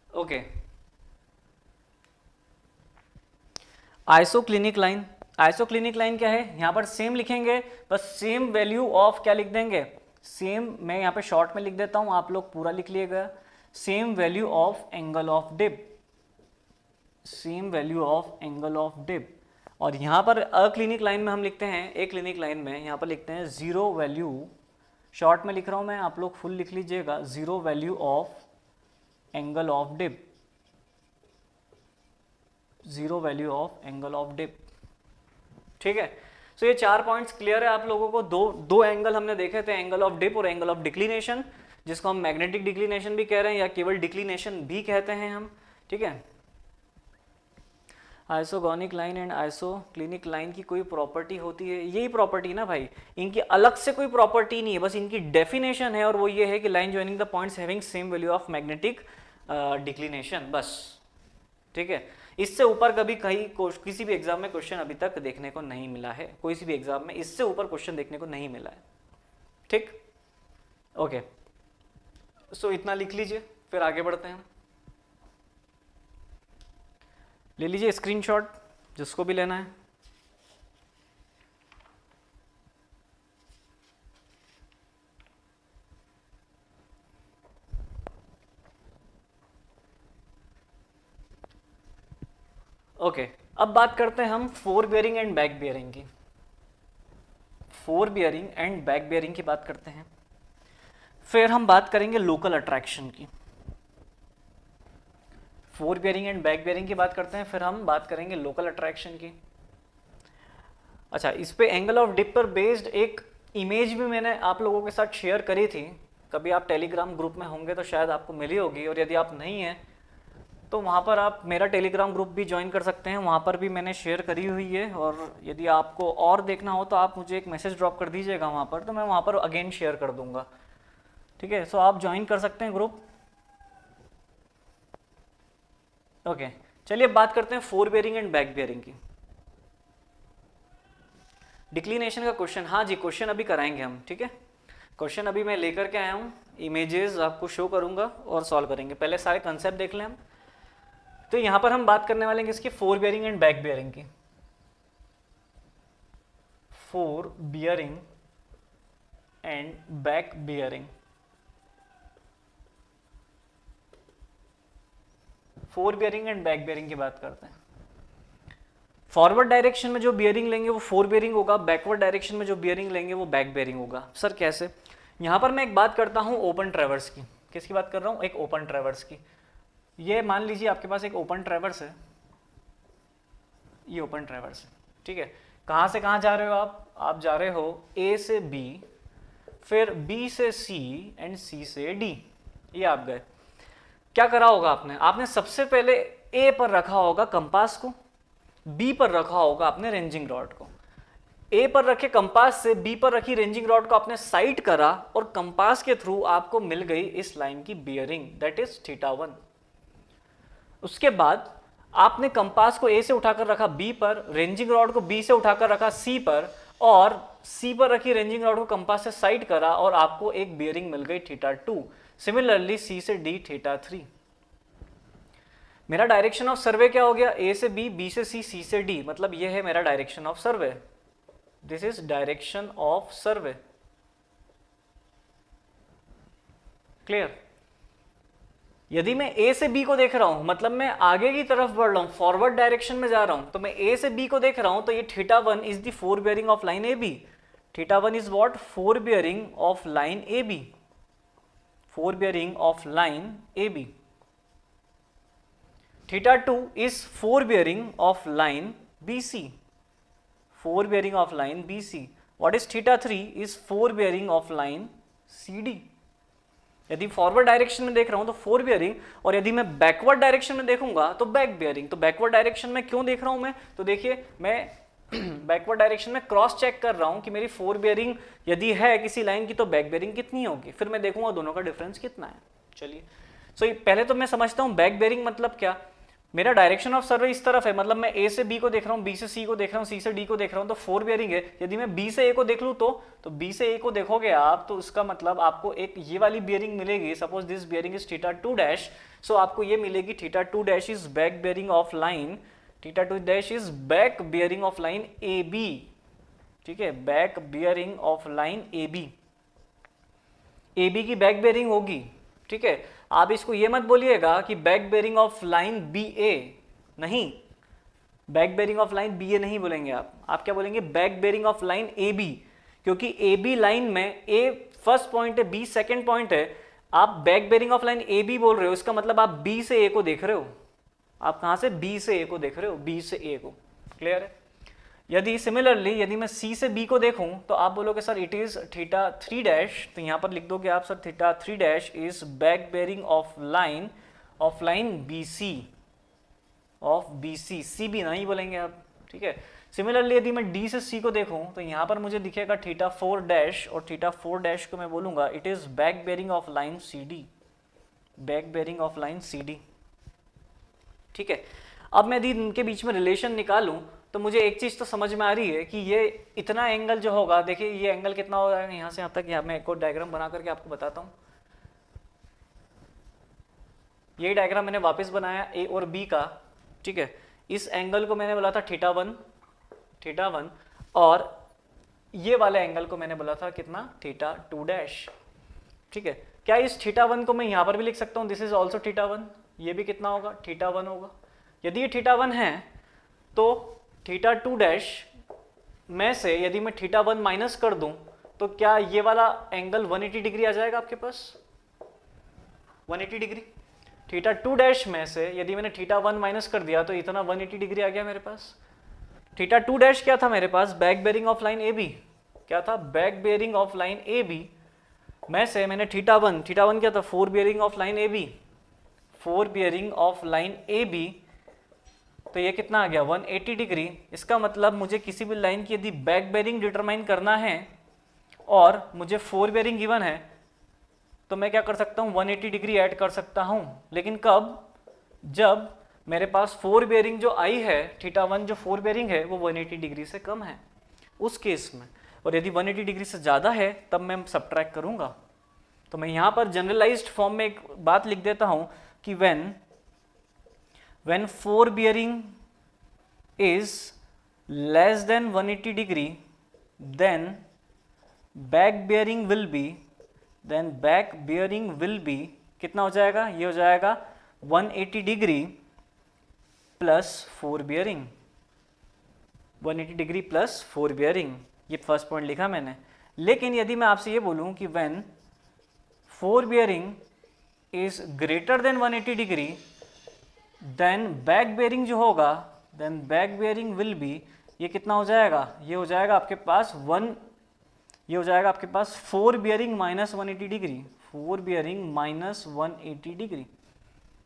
Okay, isoclinic line, isoclinic line क्या है? यहां पर same लिखेंगे, बस सेम वैल्यू ऑफ क्या लिख देंगे, same, मैं यहां पे शॉर्ट में लिख देता हूं, आप लोग पूरा लिख लिएगा, same value of angle of dip, same value of angle of dip. और यहां पर अक्लिनिक लाइन में हम लिखते हैं, एक क्लिनिक लाइन में यहां पर लिखते हैं जीरो वैल्यू, शॉर्ट में लिख रहा हूं मैं, आप लोग फुल लिख लीजिएगा, zero value of angle of dip, zero value of angle of dip. ठीक है, सो ये 4 पॉइंट्स क्लियर है आप लोगों को। दो एंगल हमने देखे थे, एंगल ऑफ डिप और एंगल ऑफ डिक्लिनेशन, जिसको हम मैग्नेटिक डिक्लिनेशन भी कह रहे हैं या केवल डिक्लिनेशन भी कहते हैं हम। ठीक है, isogonic line and isoclinic line की कोई प्रॉपर्टी होती है? यही प्रॉपर्टी ना भाई, इनकी अलग से कोई प्रॉपर्टी नहीं है, बस इनकी डेफिनेशन है, और वो ये है कि line joining the points having same value of magnetic declination, बस। ठीक है, इससे ऊपर कभी कहीं किसी भी एग्जाम में क्वेश्चन अभी तक देखने को नहीं मिला है, कोई सी भी एग्जाम में इससे ऊपर क्वेश्चन देखने को नहीं मिला है। ठीक, ओके, सो इतना लिख लीजिए, फिर आगे बढ़ते हैं। ले लीजिए स्क्रीनशॉट जिसको भी लेना है। ओके, अब बात करते हैं हम fore bearing and back bearing की। Fore bearing and back bearing की बात करते हैं, फिर हम बात करेंगे लोकल अट्रैक्शन की। Fore bearing and back bearing की बात करते हैं, फिर हम बात करेंगे लोकल अट्रैक्शन की। अच्छा, इस पे एंगल ऑफ डिप पर बेस्ड एक इमेज भी मैंने आप लोगों के साथ शेयर करी थी, कभी आप टेलीग्राम ग्रुप में होंगे तो शायद आपको मिली होगी, और यदि आप नहीं हैं तो वहाँ पर आप मेरा टेलीग्राम ग्रुप भी ज्वाइन कर सकते हैं, वहाँ पर भी मैंने शेयर करी हुई है। और यदि आपको और देखना हो तो आप मुझे एक मैसेज ड्रॉप कर दीजिएगा वहाँ पर, तो मैं वहाँ पर अगेन शेयर कर दूँगा। ठीक है, सो आप ज्वाइन कर सकते हैं ग्रुप। ओके, चलिए अब बात करते हैं four bearing and back bearing की। डिक्लिनेशन का क्वेश्चन, हाँ जी, क्वेश्चन अभी कराएंगे हम। ठीक है, क्वेश्चन अभी मैं लेकर के आया हूँ, इमेजेस आपको शो करूँगा और सॉल्व करेंगे। पहले सारे कंसेप्ट देख लें हम। तो यहाँ पर हम बात करने वाले हैं किसकी? Fore bearing and back bearing की। Fore bearing and back bearing. Fore bearing and back bearing की बात करते हैं। फॉरवर्ड डायरेक्शन में जो बियरिंग लेंगे वो फोर बियरिंग होगा, बैकवर्ड डायरेक्शन में जो बियरिंग लेंगे वो बैक बियरिंग होगा। सर कैसे? यहाँ पर मैं एक बात करता हूँ ओपन ट्रैवर्स की। किसकी बात कर रहा हूँ? एक ओपन ट्रैवर्स की। ये मान लीजिए आपके पास एक ओपन ट्रैवर्स है, ये ओपन ट्रैवर्स है। ठीक है, कहाँ से कहाँ जा रहे हो आप जा रहे हो ए से बी, फिर बी से सी एंड सी से डी, ये आप गए। क्या करा होगा आपने सबसे पहले ए पर रखा होगा कंपास को, बी पर रखा होगा आपने रेंजिंग रॉड को। ए पर रखे कंपास से बी पर रखी रेंजिंग रॉड को आपने साइड करा, और कंपास के थ्रू आपको मिल गई इस लाइन की बियरिंग, दैट इज θ1। उसके बाद आपने कंपास को ए से उठाकर रखा बी पर, रेंजिंग रॉड को बी से उठाकर रखा सी पर, और सी पर रखी रेंजिंग रॉड को कंपास से साइड करा, और आपको एक बियरिंग मिल गई θ2। सिमिलरली सी से डी θ3। मेरा डायरेक्शन ऑफ सर्वे क्या हो गया? ए से बी, बी से सी, सी से डी, मतलब यह है मेरा direction of survey. This is direction of survey. Clear? यदि मैं ए से बी को देख रहा हूं, मतलब मैं आगे की तरफ बढ़ रहा हूं, फॉरवर्ड डायरेक्शन में जा रहा हूं, तो मैं ए से बी को देख रहा हूं, तो ये theta one is the fore bearing of line A B. Theta one is what? Fore bearing of line A B. Fore bearing of line A B. Theta two is fore bearing of line B C. Fore bearing of line B C. What is theta three? Is fore bearing of line C D. यदि forward direction में देख रहा हूं तो four bearing, और यदि मैं backward direction में देखूंगा तो बैक बियरिंग. तो बैकवर्ड डायरेक्शन में क्यों देख रहा हूं मैं? तो देखिए मैं बैकवर्ड डायरेक्शन में क्रॉस चेक कर रहा हूं कि मेरी फोर बियरिंग यदि है किसी लाइन की तो बैक बियरिंग कितनी होगी, फिर मैं देखूंगा दोनों का डिफरेंस कितना है. चलिए सो पहले तो मैं समझता हूं बैक बियरिंग मतलब क्या. मेरा डायरेक्शन ऑफ सर्वे इस तरफ है, मतलब मैं ए से बी को देख रहा हूँ, बी से सी को देख रहा हूँ, सी से डी को देख रहा हूँ, तो फोर बियरिंग है. यदि मैं बी से ए को देख लूँ तो बी से ए को देखोगे आप तो उसका मतलब आपको एक ये वाली बियरिंग मिलेगी. Suppose this bearing is theta two dash, so आपको ये मिलेगी theta two dash is back bearing of line, theta two dash is back bearing of line A B. ठीक है, back bearing of line A B. A B की back bearing होगी. ठीक है, आप इसको ये मत बोलिएगा कि back bearing of line B A, नहीं, back bearing of line B A नहीं बोलेंगे आप क्या बोलेंगे? Back bearing of line A B, क्योंकि ए बी लाइन में ए फर्स्ट पॉइंट है, बी सेकंड पॉइंट है. आप back bearing of line A B बोल रहे हो, इसका मतलब आप बी से ए को देख रहे हो. आप कहां से? बी से ए को देख रहे हो, बी से ए को. क्लियर है? यदि सिमिलरली यदि मैं सी से बी को देखूं तो आप बोलोगे sir it is theta three dash, तो यहां पर लिख दोगे आप sir theta three dash is back bearing of line B C, of B C. C B नहीं बोलेंगे आप. ठीक है, सिमिलरली यदि मैं डी से सी को देखूं तो यहां पर मुझे दिखेगा थीटा फोर डैश, और थीटा फोर डैश को मैं बोलूंगा it is back bearing of line C D, back bearing of line C D. ठीक है, अब मैं यदि इनके बीच में रिलेशन निकालूं तो मुझे एक चीज तो समझ में आ रही है कि ये इतना एंगल जो होगा, देखिए ये एंगल कितना हो जाएगा यहां से यहां तक. यहाँ मैं एक और डायग्राम बना करके आपको बताता हूं. ये डायग्राम मैंने वापस बनाया ए और बी का. ठीक है, इस एंगल को मैंने बोला था थीटा वन, और ये वाले एंगल को मैंने बोला था कितना? Theta two dash. ठीक है, क्या इस थीटा वन को मैं यहां पर भी लिख सकता हूं? This is also theta one. ये भी कितना होगा? थीटा वन होगा. यदि ये थीटा वन है तो थीटा टू डैश में से यदि मैं थीटा वन माइनस कर दूं तो क्या ये वाला एंगल 180 डिग्री आ जाएगा आपके पास? 180 डिग्री. थीटा टू डैश में से यदि मैंने थीटा वन माइनस कर दिया तो इतना 180 डिग्री आ गया मेरे पास. थीटा टू डैश क्या था मेरे पास? Back bearing of line A B. क्या था? Back bearing of line A B में से मैंने थीटा वन क्या था? Fore bearing of line A B, fore bearing of line A B. तो ये कितना आ गया? 180 डिग्री. इसका मतलब मुझे किसी भी लाइन की यदि बैक बेरिंग डिटरमाइन करना है और मुझे फोर बेरिंग गिवन है तो मैं क्या कर सकता हूँ? 180 डिग्री ऐड कर सकता हूँ. लेकिन कब? जब मेरे पास फोर बेरिंग जो आई है, थीटा वन जो फोर बेरिंग है वो 180 डिग्री से कम है उस केस में. और यदि 180 डिग्री से ज़्यादा है तब मैं सब्ट्रैक्ट करूँगा. तो मैं यहाँ पर जनरलाइज्ड फॉर्म में एक बात लिख देता हूँ कि when four bearing is less than 180 degree then back bearing will be कितना हो जाएगा? ये हो जाएगा 180 degree plus four bearing, 180 degree plus four bearing. ये फर्स्ट पॉइंट लिखा मैंने. लेकिन यदि मैं आपसे ये बोलूं कि when fore bearing is greater than 180 degree then back bearing जो होगा, then back bearing will be, ये कितना हो जाएगा? ये हो जाएगा आपके पास ये हो जाएगा आपके पास fore bearing minus 180 degree, fore bearing minus 180 degree.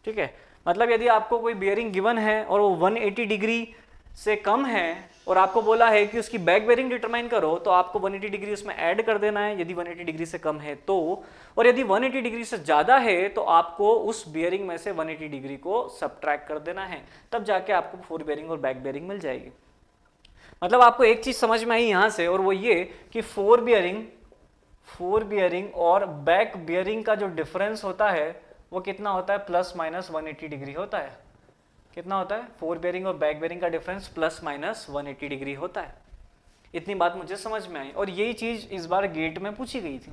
ठीक है, मतलब यदि आपको कोई बियरिंग गिवन है और वो 180 डिग्री से कम है और आपको बोला है कि उसकी बैक बेरिंग डिटरमाइन करो तो आपको 180 डिग्री उसमें ऐड कर देना है यदि 180 डिग्री से कम है तो, और यदि 180 डिग्री से ज़्यादा है तो आपको उस बियरिंग में से 180 डिग्री को सब्ट्रैक्ट कर देना है. तब जाके आपको फोर बियरिंग और बैक बियरिंग मिल जाएगी. मतलब आपको एक चीज़ समझ में आई यहाँ से, और वो ये कि फोर बियरिंग और बैक बियरिंग का जो डिफरेंस होता है वो कितना होता है? प्लस माइनस 180 डिग्री होता है. कितना होता है? फोर बेरिंग और बैक बेरिंग का डिफरेंस प्लस माइनस 180 डिग्री होता है. इतनी बात मुझे समझ में आई. और यही चीज इस बार गेट में पूछी गई थी.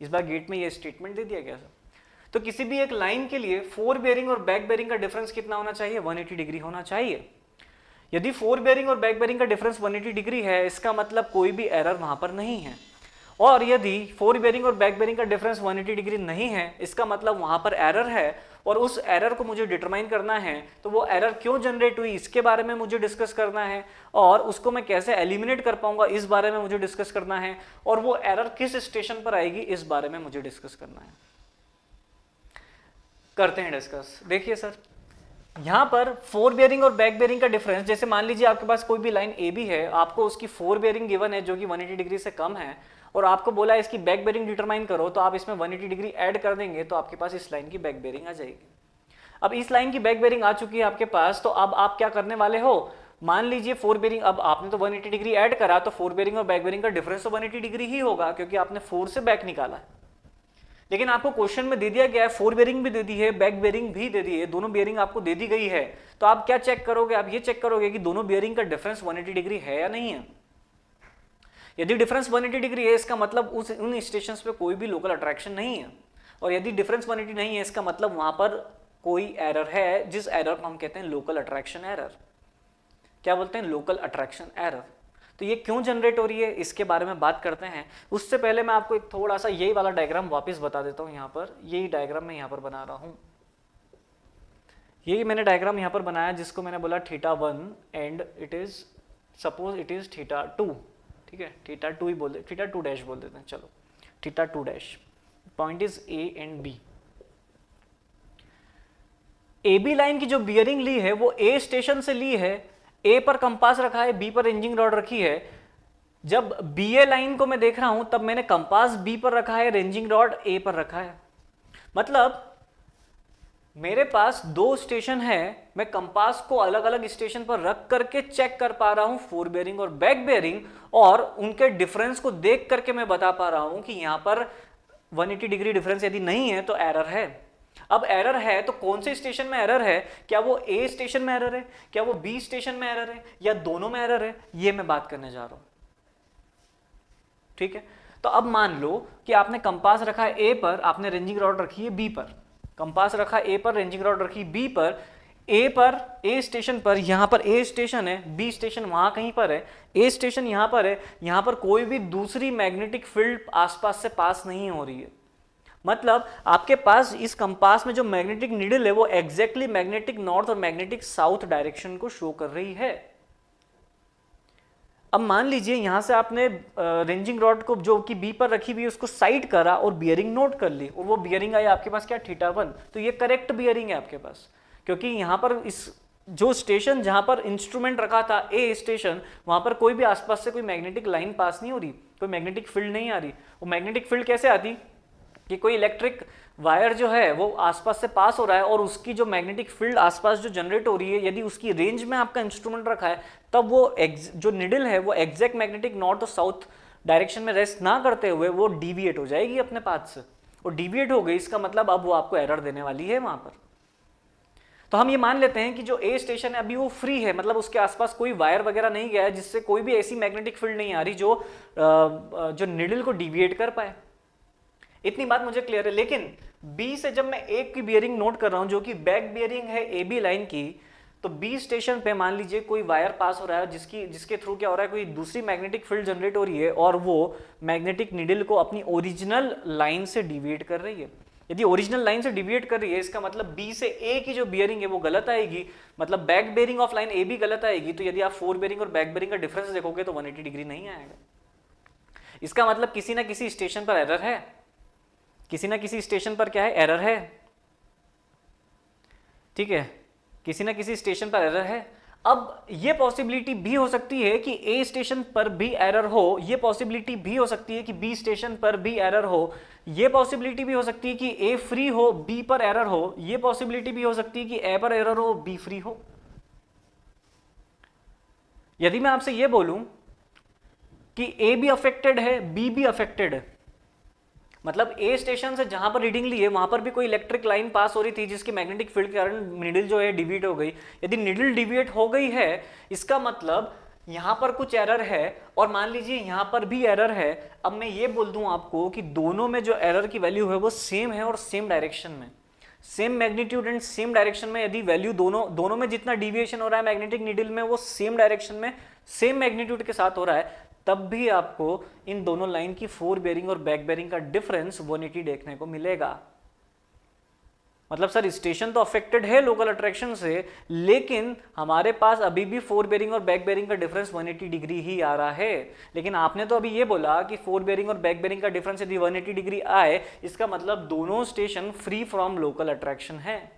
इस बार गेट में ये स्टेटमेंट दे दिया गया सर। तो किसी भी एक लाइन के लिए फोर बेयरिंग और बैक बेयरिंग का डिफरेंस कितना होना चाहिए? 180 डिग्री होना चाहिए। यदि फोर बेयरिंग और बैक बेयरिंग का डिफरेंस 180 डिग्री है, इसका मतलब कोई भी एरर वहां पर नहीं है। और यदि फोर बेयरिंग और बैक बेयरिंग का डिफरेंस 180 डिग्री नहीं है, इसका मतलब वहां पर एरर है, और उस एरर को मुझे डिटरमाइन करना है। तो वो एरर क्यों जनरेट हुई इसके बारे में मुझे डिस्कस करना है, और उसको मैं कैसे एलिमिनेट कर पाऊंगा इस बारे में मुझे डिस्कस करना है, और वो एरर किस स्टेशन पर आएगी इस बारे में मुझे डिस्कस करना है। करते हैं डिस्कस। देखिए सर, यहां पर फोर बेयरिंग और बैक बेयरिंग का डिफरेंस, जैसे मान लीजिए आपके पास कोई भी लाइन ए बी है, आपको उसकी फोर बेयरिंग गिवन है जो कि 180 डिग्री से कम है, और आपको बोला है इसकी बैक बेयरिंग डिटरमाइन करो, तो आप इसमें 180 डिग्री ऐड कर देंगे तो आपके पास इस लाइन की बैक बेयरिंग आ जाएगी। अब इस लाइन की बैक बेयरिंग आ चुकी है आपके पास, तो अब आप क्या करने वाले हो? मान लीजिए फोर बेयरिंग, अब आपने तो 180 डिग्री ऐड करा, तो फोर बेयरिंग और बैक बेयरिंग का डिफरेंस तो 180 डिग्री ही होगा, क्योंकि आपने फोर से बैक निकाला है। लेकिन आपको क्वेश्चन में दे दिया गया है, फोर बेयरिंग भी दे दी है, बैक बेयरिंग भी दे दी है, दोनों बेयरिंग आपको दे दी गई है। तो आप क्या चेक करोगे? आप ये चेक करोगे कि दोनों बेयरिंग का डिफरेंस 180 डिग्री है या नहीं है। यदि डिफरेंस 180 डिग्री है, इसका मतलब उन स्टेशन पे कोई भी लोकल अट्रैक्शन नहीं है, और यदि डिफरेंस 180 नहीं है, इसका मतलब वहां पर कोई एरर है, जिस एरर को हम कहते हैं लोकल अट्रैक्शन एरर। क्या बोलते हैं? Local attraction error. तो ये क्यों जनरेट हो रही है इसके बारे में बात करते हैं। उससे पहले मैं आपको एक थोड़ा सा यही वाला डायग्राम वापस बता देता हूं। यहाँ पर यही डायग्राम मैं यहाँ पर बना रहा हूं, यही मैंने डायग्राम यहाँ पर बनाया जिसको मैंने बोला θ1 and it is suppose it is θ2, ठीक है, θ2 ही बोल दे, θ2 डैश बोल देते हैं, चलो θ2 dash. Point is A and B. A B line की जो बियरिंग ली है वो ए स्टेशन से ली है, ए पर कंपास रखा है, बी पर रेंजिंग रॉड रखी है। जब बी ए लाइन को मैं देख रहा हूं तब मैंने कंपास बी पर रखा है, रेंजिंग रॉड ए पर रखा है। मतलब मेरे पास दो स्टेशन है, मैं कंपास को अलग अलग स्टेशन पर रख करके चेक कर पा रहा हूं फोर बेयरिंग और बैक बेयरिंग, और उनके डिफरेंस को देख करके मैं बता पा रहा हूं कि यहां पर 180 डिग्री डिफरेंस यदि नहीं है तो एरर है। अब एरर है तो कौन से स्टेशन में एरर है? क्या वो ए स्टेशन में एरर है, क्या वो बी स्टेशन में एरर है, या दोनों में एरर है? ये मैं बात करने जा रहा हूं, ठीक है। तो अब मान लो कि आपने कंपास रखा है ए पर, आपने रेंजिंग रॉड रखी है बी पर, कंपास रखा ए पर, रेंजिंग रॉड रखी बी पर। ए पर, ए स्टेशन पर, यहां पर ए स्टेशन है, बी स्टेशन वहां कहीं पर है, ए स्टेशन यहां पर है, यहां पर कोई भी दूसरी मैग्नेटिक फील्ड आसपास से पास नहीं हो रही है। मतलब आपके पास इस कंपास में जो मैग्नेटिक नीडल है वो एग्जैक्टली मैग्नेटिक नॉर्थ और मैग्नेटिक साउथ डायरेक्शन को शो कर रही है। अब मान लीजिए यहां से आपने रेंजिंग रॉड को जो कि बी पर रखी हुई है उसको साइड करा और बियरिंग नोट कर ली, और वो बियरिंग आई आपके पास क्या? θ1। तो ये करेक्ट बियरिंग है आपके पास, क्योंकि यहां पर इस जो स्टेशन जहां पर इंस्ट्रूमेंट रखा था ए स्टेशन, वहां पर कोई भी आसपास से कोई मैग्नेटिक लाइन पास नहीं हो रही, कोई मैग्नेटिक फील्ड नहीं आ रही। वो मैग्नेटिक फील्ड कैसे आती कि कोई इलेक्ट्रिक वायर जो है वो आसपास से पास हो रहा है, और उसकी जो मैग्नेटिक फील्ड आसपास जो जनरेट हो रही है, यदि उसकी रेंज में आपका इंस्ट्रूमेंट रखा है, तब वो जो निडल है वो एग्जैक्ट मैग्नेटिक नॉर्थ और साउथ डायरेक्शन में रेस्ट ना करते हुए वो डिविएट हो जाएगी अपने पाथ से, और डिविएट हो गई, इसका मतलब अब वो आपको एरर देने वाली है वहां पर। तो हम ये मान लेते हैं कि जो ए स्टेशन है अभी वो फ्री है, मतलब उसके आसपास कोई वायर वगैरह नहीं गया है, जिससे कोई भी ऐसी मैग्नेटिक फील्ड नहीं आ रही जो निडल को डिविएट कर पाए। इतनी बात मुझे क्लियर है। लेकिन बी से जब मैं एक की बियरिंग नोट कर रहा हूं जो कि बैक बियरिंग है ए बी लाइन की, तो बी स्टेशन पे मान लीजिए कोई वायर पास हो रहा है जिसके थ्रू क्या हो रहा है, कोई दूसरी मैग्नेटिक फील्ड जनरेट हो रही है, और वो मैग्नेटिक नीडल को अपनी ओरिजिनल लाइन से डिविएट कर रही है। यदि ओरिजिनल लाइन से डिविएट कर रही है, इसका मतलब बी से ए की जो बियरिंग है वो गलत आएगी, मतलब back bearing of line A B गलत आएगी। तो यदि आप फोर बेयरिंग और बैक बेयरिंग का डिफरेंस देखोगे तो 180 डिग्री नहीं आएगा। इसका मतलब किसी ना किसी स्टेशन पर एरर है, किसी ना किसी स्टेशन पर क्या है? एरर है, ठीक है, किसी ना किसी स्टेशन पर एरर है। अब ये पॉसिबिलिटी भी हो सकती है कि ए स्टेशन पर भी एरर हो, ये पॉसिबिलिटी भी हो सकती है कि बी स्टेशन पर भी एरर हो, ये पॉसिबिलिटी भी हो सकती है कि ए फ्री हो, बी पर एरर हो, ये पॉसिबिलिटी भी हो सकती है कि ए पर एरर हो, बी फ्री हो। यदि मैं आपसे ये बोलूं कि ए भी अफेक्टेड है, बी भी अफेक्टेड है, मतलब ए स्टेशन से जहां पर रीडिंग ली है वहां पर भी कोई इलेक्ट्रिक लाइन पास हो रही थी जिसकी मैग्नेटिक फील्ड के कारण निडल जो है डिविएट हो गई। यदि निडल डिविएट हो गई है, इसका मतलब यहां पर कुछ एरर है और मान लीजिए यहां पर भी एरर है। अब मैं ये बोल दूं आपको कि दोनों में जो एरर की वैल्यू है वो सेम है और सेम डायरेक्शन में, same magnitude and same direction में। यदि वैल्यू दोनों में जितना डिविएशन हो रहा है मैग्नेटिक नीडल में वो सेम डायरेक्शन में सेम मैग्नीट्यूड के साथ हो रहा है, तब भी आपको इन दोनों लाइन की फोर बेयरिंग और बैक बेयरिंग का डिफरेंस 180 देखने को मिलेगा। मतलब सर स्टेशन तो अफेक्टेड है लोकल अट्रैक्शन से, लेकिन हमारे पास अभी भी फोर बेयरिंग और बैक बेयरिंग का डिफरेंस 180 डिग्री ही आ रहा है। लेकिन आपने तो अभी ये बोला कि फोर बेयरिंग और बैक बेयरिंग का डिफरेंस यदि 180 डिग्री आए, इसका मतलब दोनों station free from local attraction है।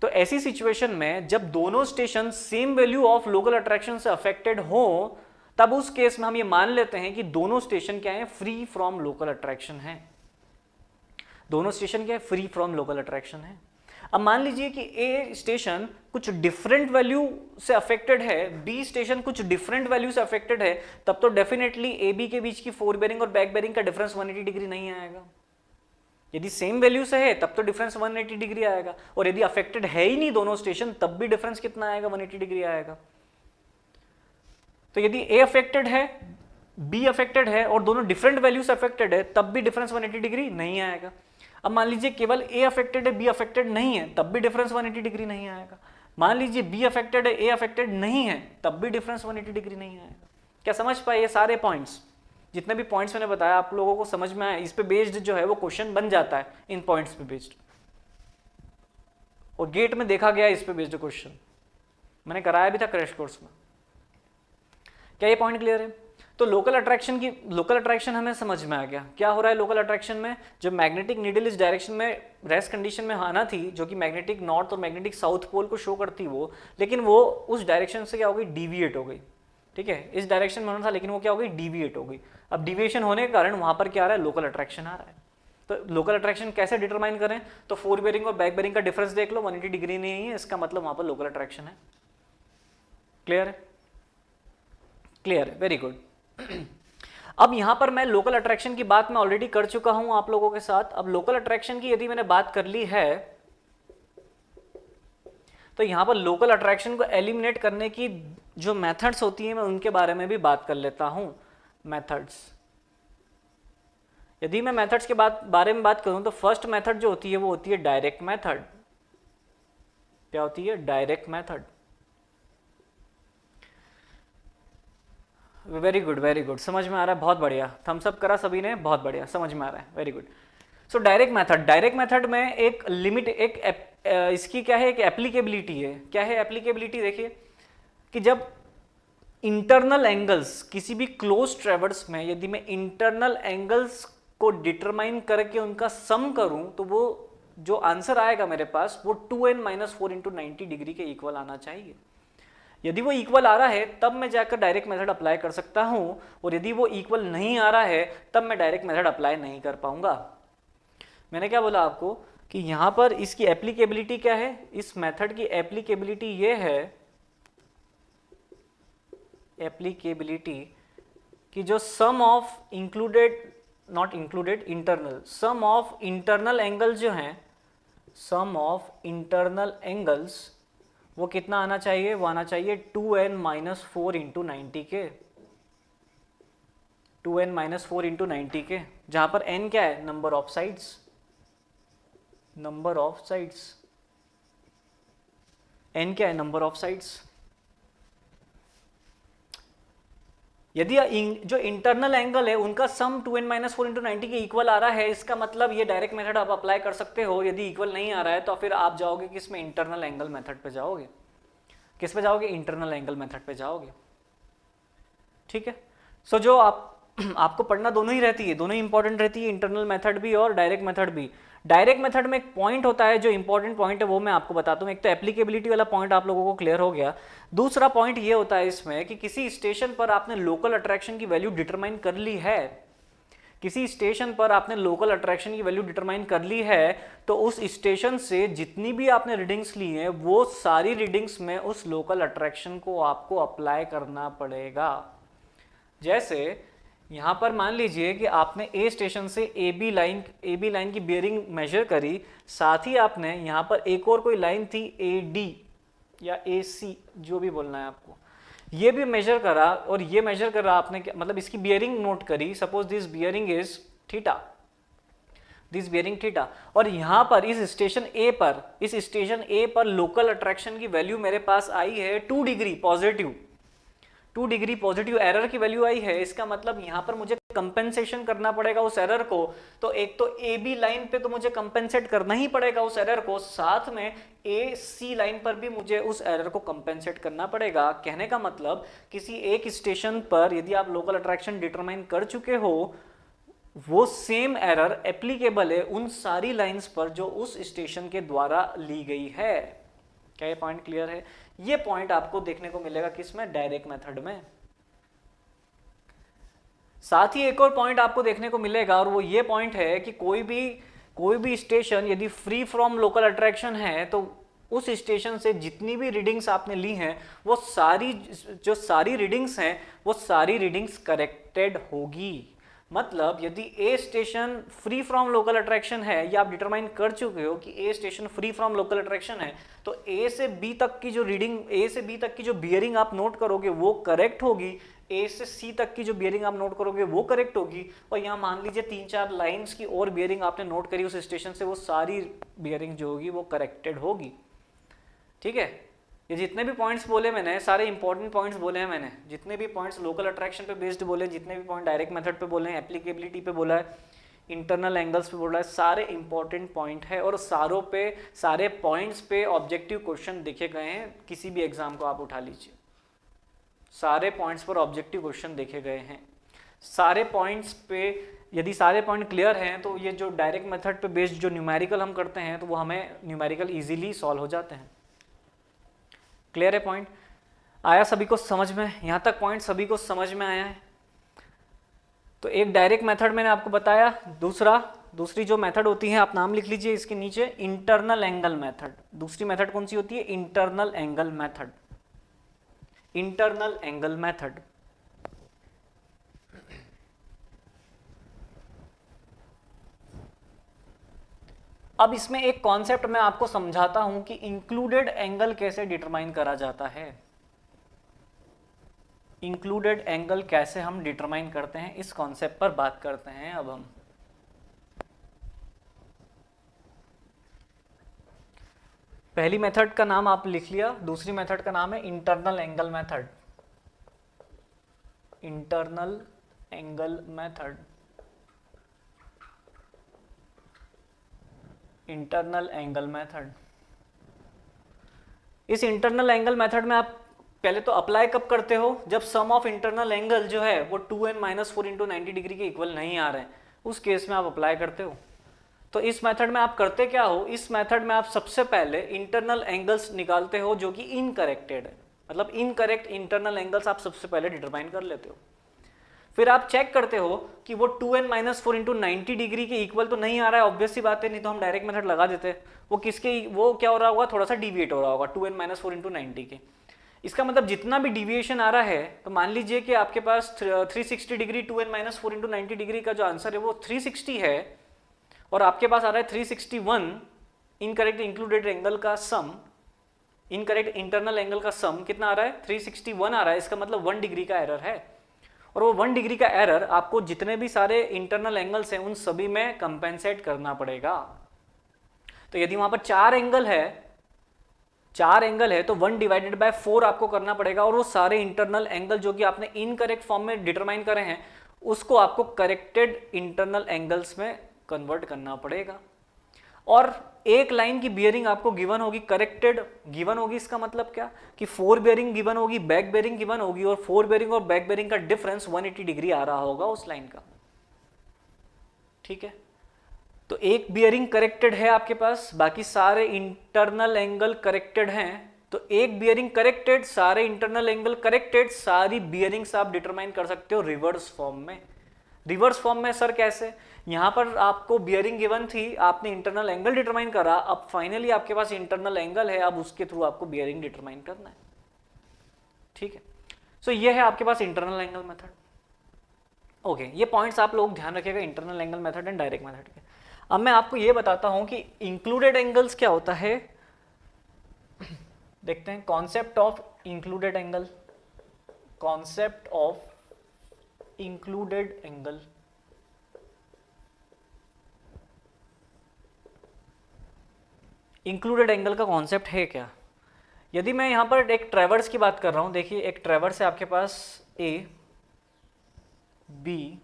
तो ऐसी सिचुएशन में जब दोनों station same value of local attraction से अफेक्टेड हो, तब उस केस में हम ये मान लेते हैं कि दोनों स्टेशन क्या है, फ्री फ्रॉम लोकल अट्रैक्शन है। दोनों स्टेशन क्या है, फ्री फ्रॉम लोकल अट्रैक्शन है। अब मान लीजिए कि ए स्टेशन कुछ डिफरेंट वैल्यू से अफेक्टेड है, बी स्टेशन कुछ डिफरेंट वैल्यू से अफेक्टेड है, तब तो डेफिनेटली ए बी के बीच की फोर बेयरिंग और बैक बेयरिंग का डिफरेंस 180 डिग्री नहीं आएगा। यदि सेम वैल्यू से है तब तो डिफरेंस 180 डिग्री आएगा, और यदि अफेक्टेड है ही नहीं दोनों स्टेशन, तब भी डिफरेंस कितना आएगा, 180 डिग्री आएगा। तो यदि ए अफेक्टेड है, बी अफेक्टेड है और दोनों डिफरेंट वैल्यू से अफेक्टेड है, तब भी डिफरेंस 180 डिग्री नहीं आएगा। अब मान लीजिए केवल ए अफेक्टेड है, बी अफेक्टेड नहीं है, तब भी डिफरेंस 180 डिग्री नहीं आएगा। मान लीजिए बी अफेक्टेड है, ए अफेक्टेड नहीं है, तब भी डिफरेंस 180 डिग्री नहीं आएगा। क्या समझ पाए ये सारे पॉइंट्स? जितने भी पॉइंट्स मैंने बताया आप लोगों को समझ में आया? इस पे बेस्ड जो है वो क्वेश्चन बन जाता है, इन पॉइंट्स पे बेस्ड, और गेट में देखा गया इस पे बेस्ड क्वेश्चन मैंने कराया भी था क्रैश कोर्स में। क्या ये पॉइंट क्लियर है? तो लोकल अट्रैक्शन हमें समझ में आ गया। क्या हो रहा है लोकल अट्रैक्शन में? जब मैग्नेटिक नीडल इस डायरेक्शन में रेस्ट कंडीशन में आना थी, जो कि मैग्नेटिक नॉर्थ और मैग्नेटिक साउथ पोल को शो करती वो, लेकिन वो उस डायरेक्शन से क्या हो गई, डिविएट हो गई। ठीक है, इस डायरेक्शन में होना था लेकिन वो क्या हो गई, डिविएट हो गई। अब डिविएशन होने के कारण वहां पर क्या आ रहा है, लोकल अट्रैक्शन आ रहा है। तो लोकल अट्रैक्शन कैसे डिटरमाइन करें? तो फोर बेयरिंग और बैक बेयरिंग का डिफरेंस देख लो, 180 डिग्री नहीं है, इसका मतलब वहां पर लोकल अट्रैक्शन है। क्लियर है? क्लियर है, वेरी गुड। अब यहां पर मैं लोकल अट्रैक्शन की बात मैं ऑलरेडी कर चुका हूं आप लोगों के साथ। अब लोकल अट्रैक्शन की यदि मैंने बात कर ली है, तो यहां पर लोकल अट्रैक्शन को एलिमिनेट करने की जो मेथड्स होती हैं मैं उनके बारे में भी बात कर लेता हूं। मेथड्स, यदि मैं मेथड्स के बारे में बात करूं तो फर्स्ट मेथड जो होती है वो होती है डायरेक्ट मेथड। क्या होती है? Direct method. Very good, very good, समझ में आ रहा है, बहुत बढ़िया, थम्स अप करा सभी ने, बहुत बढ़िया, समझ में आ रहा है, very good. So direct method में एक लिमिट, इसकी क्या है, एक एप्लीकेबिलिटी है। क्या है एप्लीकेबिलिटी? देखिए कि जब इंटरनल एंगल्स किसी भी क्लोज ट्रेवर्स में, यदि मैं इंटरनल एंगल्स को डिटरमाइन करके उनका सम करूं, तो वो जो आंसर आएगा मेरे पास वो 2n-4 × 90 डिग्री के इक्वल आना चाहिए। यदि वो इक्वल आ रहा है तब मैं जाकर डायरेक्ट मेथड अप्लाई कर सकता हूं, और यदि वो इक्वल नहीं आ रहा है तब मैं डायरेक्ट मेथड अप्लाई नहीं कर पाऊंगा। मैंने क्या बोला आपको कि यहां पर इसकी एप्लीकेबिलिटी क्या है, इस मेथड की एप्लीकेबिलिटी ये है, एप्लीकेबिलिटी कि जो sum of internal, sum of internal angles जो हैं, सम ऑफ इंटरनल एंगल्स वो कितना आना चाहिए, वो आना चाहिए 2n-4 × 90 के, 2n-4 × 90 के, जहां पर n क्या है, number of sides, number of sides, n क्या है, नंबर ऑफ साइड्स। यदि जो इंटरनल एंगल है उनका सम 2n-4 × 90 के इक्वल आ रहा है, इसका मतलब ये डायरेक्ट मेथड आप अप्लाई कर सकते हो। यदि इक्वल नहीं आ रहा है तो फिर आप जाओगे किसमें, इंटरनल एंगल मेथड पे जाओगे। किस पे जाओगे? इंटरनल एंगल मेथड पे जाओगे। ठीक है, सो जो आपको पढ़ना दोनों ही रहती है, दोनों ही इंपॉर्टेंट रहती है, इंटरनल मेथड भी और डायरेक्ट मेथड भी। डायरेक्ट मेथड में एक पॉइंट होता है जो इंपॉर्टेंट पॉइंट है, वो मैं आपको बताता हूँ। एक तो एप्लीकेबिलिटी वाला पॉइंट आप लोगों को क्लियर हो गया। दूसरा पॉइंट ये होता है इसमें कि किसी स्टेशन पर आपने लोकल अट्रैक्शन की वैल्यू डिटरमाइन कर ली है, किसी स्टेशन पर आपने लोकल अट्रैक्शन की वैल्यू डिटरमाइन कर ली है, तो उस स्टेशन से जितनी भी आपने रीडिंग्स ली हैं वो सारी रीडिंग्स में उस लोकल अट्रैक्शन को आपको अप्लाई करना पड़ेगा। जैसे यहां पर मान लीजिए कि आपने ए स्टेशन से ए बी लाइन की बियरिंग मेजर करी, साथ ही आपने यहां पर एक और कोई लाइन थी ए डी या ए सी, जो भी बोलना है आपको, ये भी मेजर करा और ये मेजर करा आपने, मतलब इसकी बियरिंग नोट करी, suppose this bearing is theta, this bearing theta, और यहां पर इस स्टेशन ए पर लोकल अट्रैक्शन की वैल्यू मेरे पास आई है 2 degree positive, 2 degree positive error की वैल्यू आई है। इसका मतलब यहां पर मुझे कंपेंसेशन करना पड़ेगा उस एरर को। तो एक तो ए बी लाइन पे तो मुझे कंपेंसेट करना ही पड़ेगा उस एरर को, साथ में ए सी लाइन पर भी मुझे उस एरर को कंपेंसेट करना पड़ेगा। कहने का मतलब किसी एक स्टेशन पर यदि आप लोकल अट्रैक्शन डिटरमाइन कर चुके हो, वो सेम एरर एप्लीकेबल है उन सारी लाइंस पर जो उस स्टेशन के द्वारा ली गई है। क्या ये पॉइंट क्लियर है? ये पॉइंट आपको देखने को मिलेगा किसमें? डायरेक्ट मेथड में। साथ ही एक और पॉइंट आपको देखने को मिलेगा, और वो ये पॉइंट है कि कोई भी स्टेशन यदि फ्री फ्रॉम लोकल अट्रैक्शन है तो उस स्टेशन से जितनी भी रीडिंग्स आपने ली हैं वो सारी रीडिंग्स हैं वो सारी रीडिंग्स करेक्टेड होगी। मतलब यदि a station free from local attraction है, या आप डिटरमाइन कर चुके हो कि a station free from local attraction है, तो ए से बी तक की जो रीडिंग, ए से बी तक की जो बियरिंग आप नोट करोगे वो करेक्ट होगी, ए से सी तक की जो बियरिंग आप नोट करोगे वो करेक्ट होगी। और यहाँ मान लीजिए 3-4 लाइंस की और बियरिंग आपने नोट करी उस स्टेशन से, वो सारी बियरिंग जो होगी वो करेक्टेड होगी। ठीक है, ये जितने भी पॉइंट्स बोले मैंने, सारे इंपॉर्टेंट पॉइंट्स बोले हैं मैंने। जितने भी पॉइंट्स लोकल अट्रैक्शन पे बेस्ड बोले, जितने भी पॉइंट डायरेक्ट मेथड पे बोले हैं, एप्लीकेबिलिटी पे बोला है, इंटरनल एंगल्स पे बोला है, सारे इंपॉर्टेंट पॉइंट है। और सारे पॉइंट्स पे ऑब्जेक्टिव क्वेश्चन देखे गए हैं। किसी भी एग्जाम को आप उठा लीजिए, सारे पॉइंट्स पर ऑब्जेक्टिव क्वेश्चन देखे गए हैं। सारे पॉइंट्स पे यदि सारे पॉइंट क्लियर हैं तो ये जो डायरेक्ट मेथड पे बेस्ड जो न्यूमेरिकल हम करते हैं तो वो हमें न्यूमेरिकल इजीली सॉल्व हो जाते हैं। क्लियर है? पॉइंट आया सभी को समझ में? यहां तक पॉइंट सभी को समझ में आया है? तो एक डायरेक्ट मेथड मैंने आपको बताया, दूसरी जो मेथड होती है आप नाम लिख लीजिए इसके नीचे, इंटरनल एंगल मेथड। दूसरी मेथड कौन सी होती है? Internal angle method. Internal angle method. अब इसमें एक कॉन्सेप्ट मैं आपको समझाता हूं कि इंक्लूडेड एंगल कैसे डिटरमाइन करा जाता है। इंक्लूडेड एंगल कैसे हम डिटरमाइन करते हैं, इस कॉन्सेप्ट पर बात करते हैं अब हम। पहली मेथड का नाम आप लिख लिया, दूसरी मेथड का नाम है internal angle method. Internal angle method, internal angle method. इस इंटरनल एंगल मेथड में आप पहले तो अप्लाई कब करते हो? जब सम ऑफ इंटरनल एंगल जो है वो 2n-4 इंटू 90 डिग्री के इक्वल नहीं आ रहे हैं, उस केस में आप अप्लाई करते हो। तो इस मेथड में आप करते क्या हो? इस मेथड में आप सबसे पहले इंटरनल एंगल्स निकालते हो जो कि इनकरेक्टेड है, मतलब इनकरेक्ट इंटरनल एंगल्स आप सबसे पहले डिटरमाइन कर लेते हो। फिर आप चेक करते हो कि वो 2n-4 इंटू 90 डिग्री के इक्वल तो नहीं आ रहा है, ऑब्वियस सी बात है, नहीं तो हम डायरेक्ट मेथड लगा देते। वो क्या हो रहा होगा? थोड़ा सा डिविएट हो रहा होगा 2n-4 इंटू 90 के। इसका मतलब जितना भी डिविएशन आ रहा है, तो मान लीजिए कि आपके पास 360 डिग्री 2n-4 इंटू 90 डिग्री का जो आंसर है वो 360 है, और आपके पास आ रहा है 361। इनकरेक्ट इंक्लूडेड एंगल का सम, इनकरेक्ट इंटरनल एंगल का सम कितना आ रहा है? 361 आ रहा है। इसका मतलब 1 डिग्री का एरर है, और वो 1 डिग्री का एरर आपको जितने भी सारे इंटरनल एंगल्स हैं उन सभी में कंपेंसेट करना पड़ेगा। तो यदि वहां पर 4 एंगल है तो 1 डिवाइडेड बाय 4 आपको करना पड़ेगा, और वो सारे इंटरनल एंगल जो कि आपने इनकरेक्ट फॉर्म में डिटरमाइन करे हैं उसको आपको करेक्टेड इंटरनल एंगल्स में कन्वर्ट करना पड़ेगा। और एक लाइन की बियरिंग आपको गिवन होगी, करेक्टेड गिवन होगी। इसका मतलब क्या कि 4 बेयरिंग गिवन होगी, बैक बेयरिंग गिवन होगी, और 4 बेयरिंग और बैक बेयरिंग का डिफरेंस 180 डिग्री आ रहा होगा उस लाइन का। ठीक है, तो एक बियरिंग करेक्टेड है आपके पास, बाकी सारे इंटरनल एंगल करेक्टेड हैं। तो एक बियरिंग करेक्टेड, सारे इंटरनल एंगल करेक्टेड, सारी बियरिंग्स आप डिटरमाइन कर सकते हो रिवर्स फॉर्म में। रिवर्स फॉर्म में सर कैसे? यहां पर आपको बियरिंग गिवन थी, आपने इंटरनल एंगल डिटरमाइन करा, अब फाइनली आपके पास इंटरनल एंगल है, अब उसके थ्रू आपको बियरिंग डिटरमाइन करना है। ठीक है, सो ये है आपके पास इंटरनल एंगल मेथड। ओके, ये पॉइंट्स आप लोग ध्यान रखिएगा internal angle method and direct method के। अब मैं आपको ये बताता हूं कि इंक्लूडेड एंगल्स क्या होता है। देखते हैं concept of included angle. Concept of included angle. Included angle का कॉन्सेप्ट है क्या? यदि मैं यहां पर एक ट्रेवर्स की बात कर रहा हूं, देखिए एक ट्रेवर्स है आपके पास ए बी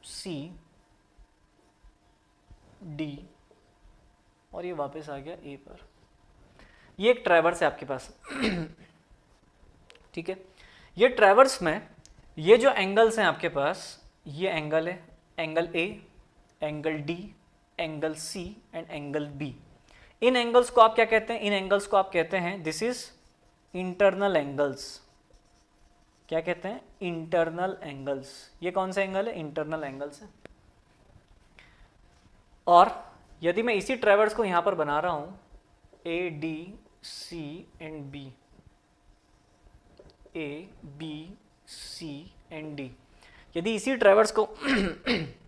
सी डी और ये वापस आ गया ए पर, ये एक ट्रेवर्स है आपके पास। ठीक है, ये ट्रेवर्स में ये जो एंगल्स हैं आपके पास, ये एंगल है, angle A, angle D, angle C and angle B. इन एंगल्स को आप क्या कहते हैं? इन एंगल्स को आप कहते हैं दिस इज इंटरनल एंगल्स। क्या कहते हैं? Internal angles. ये कौन सा एंगल है? इंटरनल एंगल्स है। और यदि मैं इसी ट्रेवर्स को यहां पर बना रहा हूं, A D C and B, A B C and D, यदि इसी ट्रेवर्स को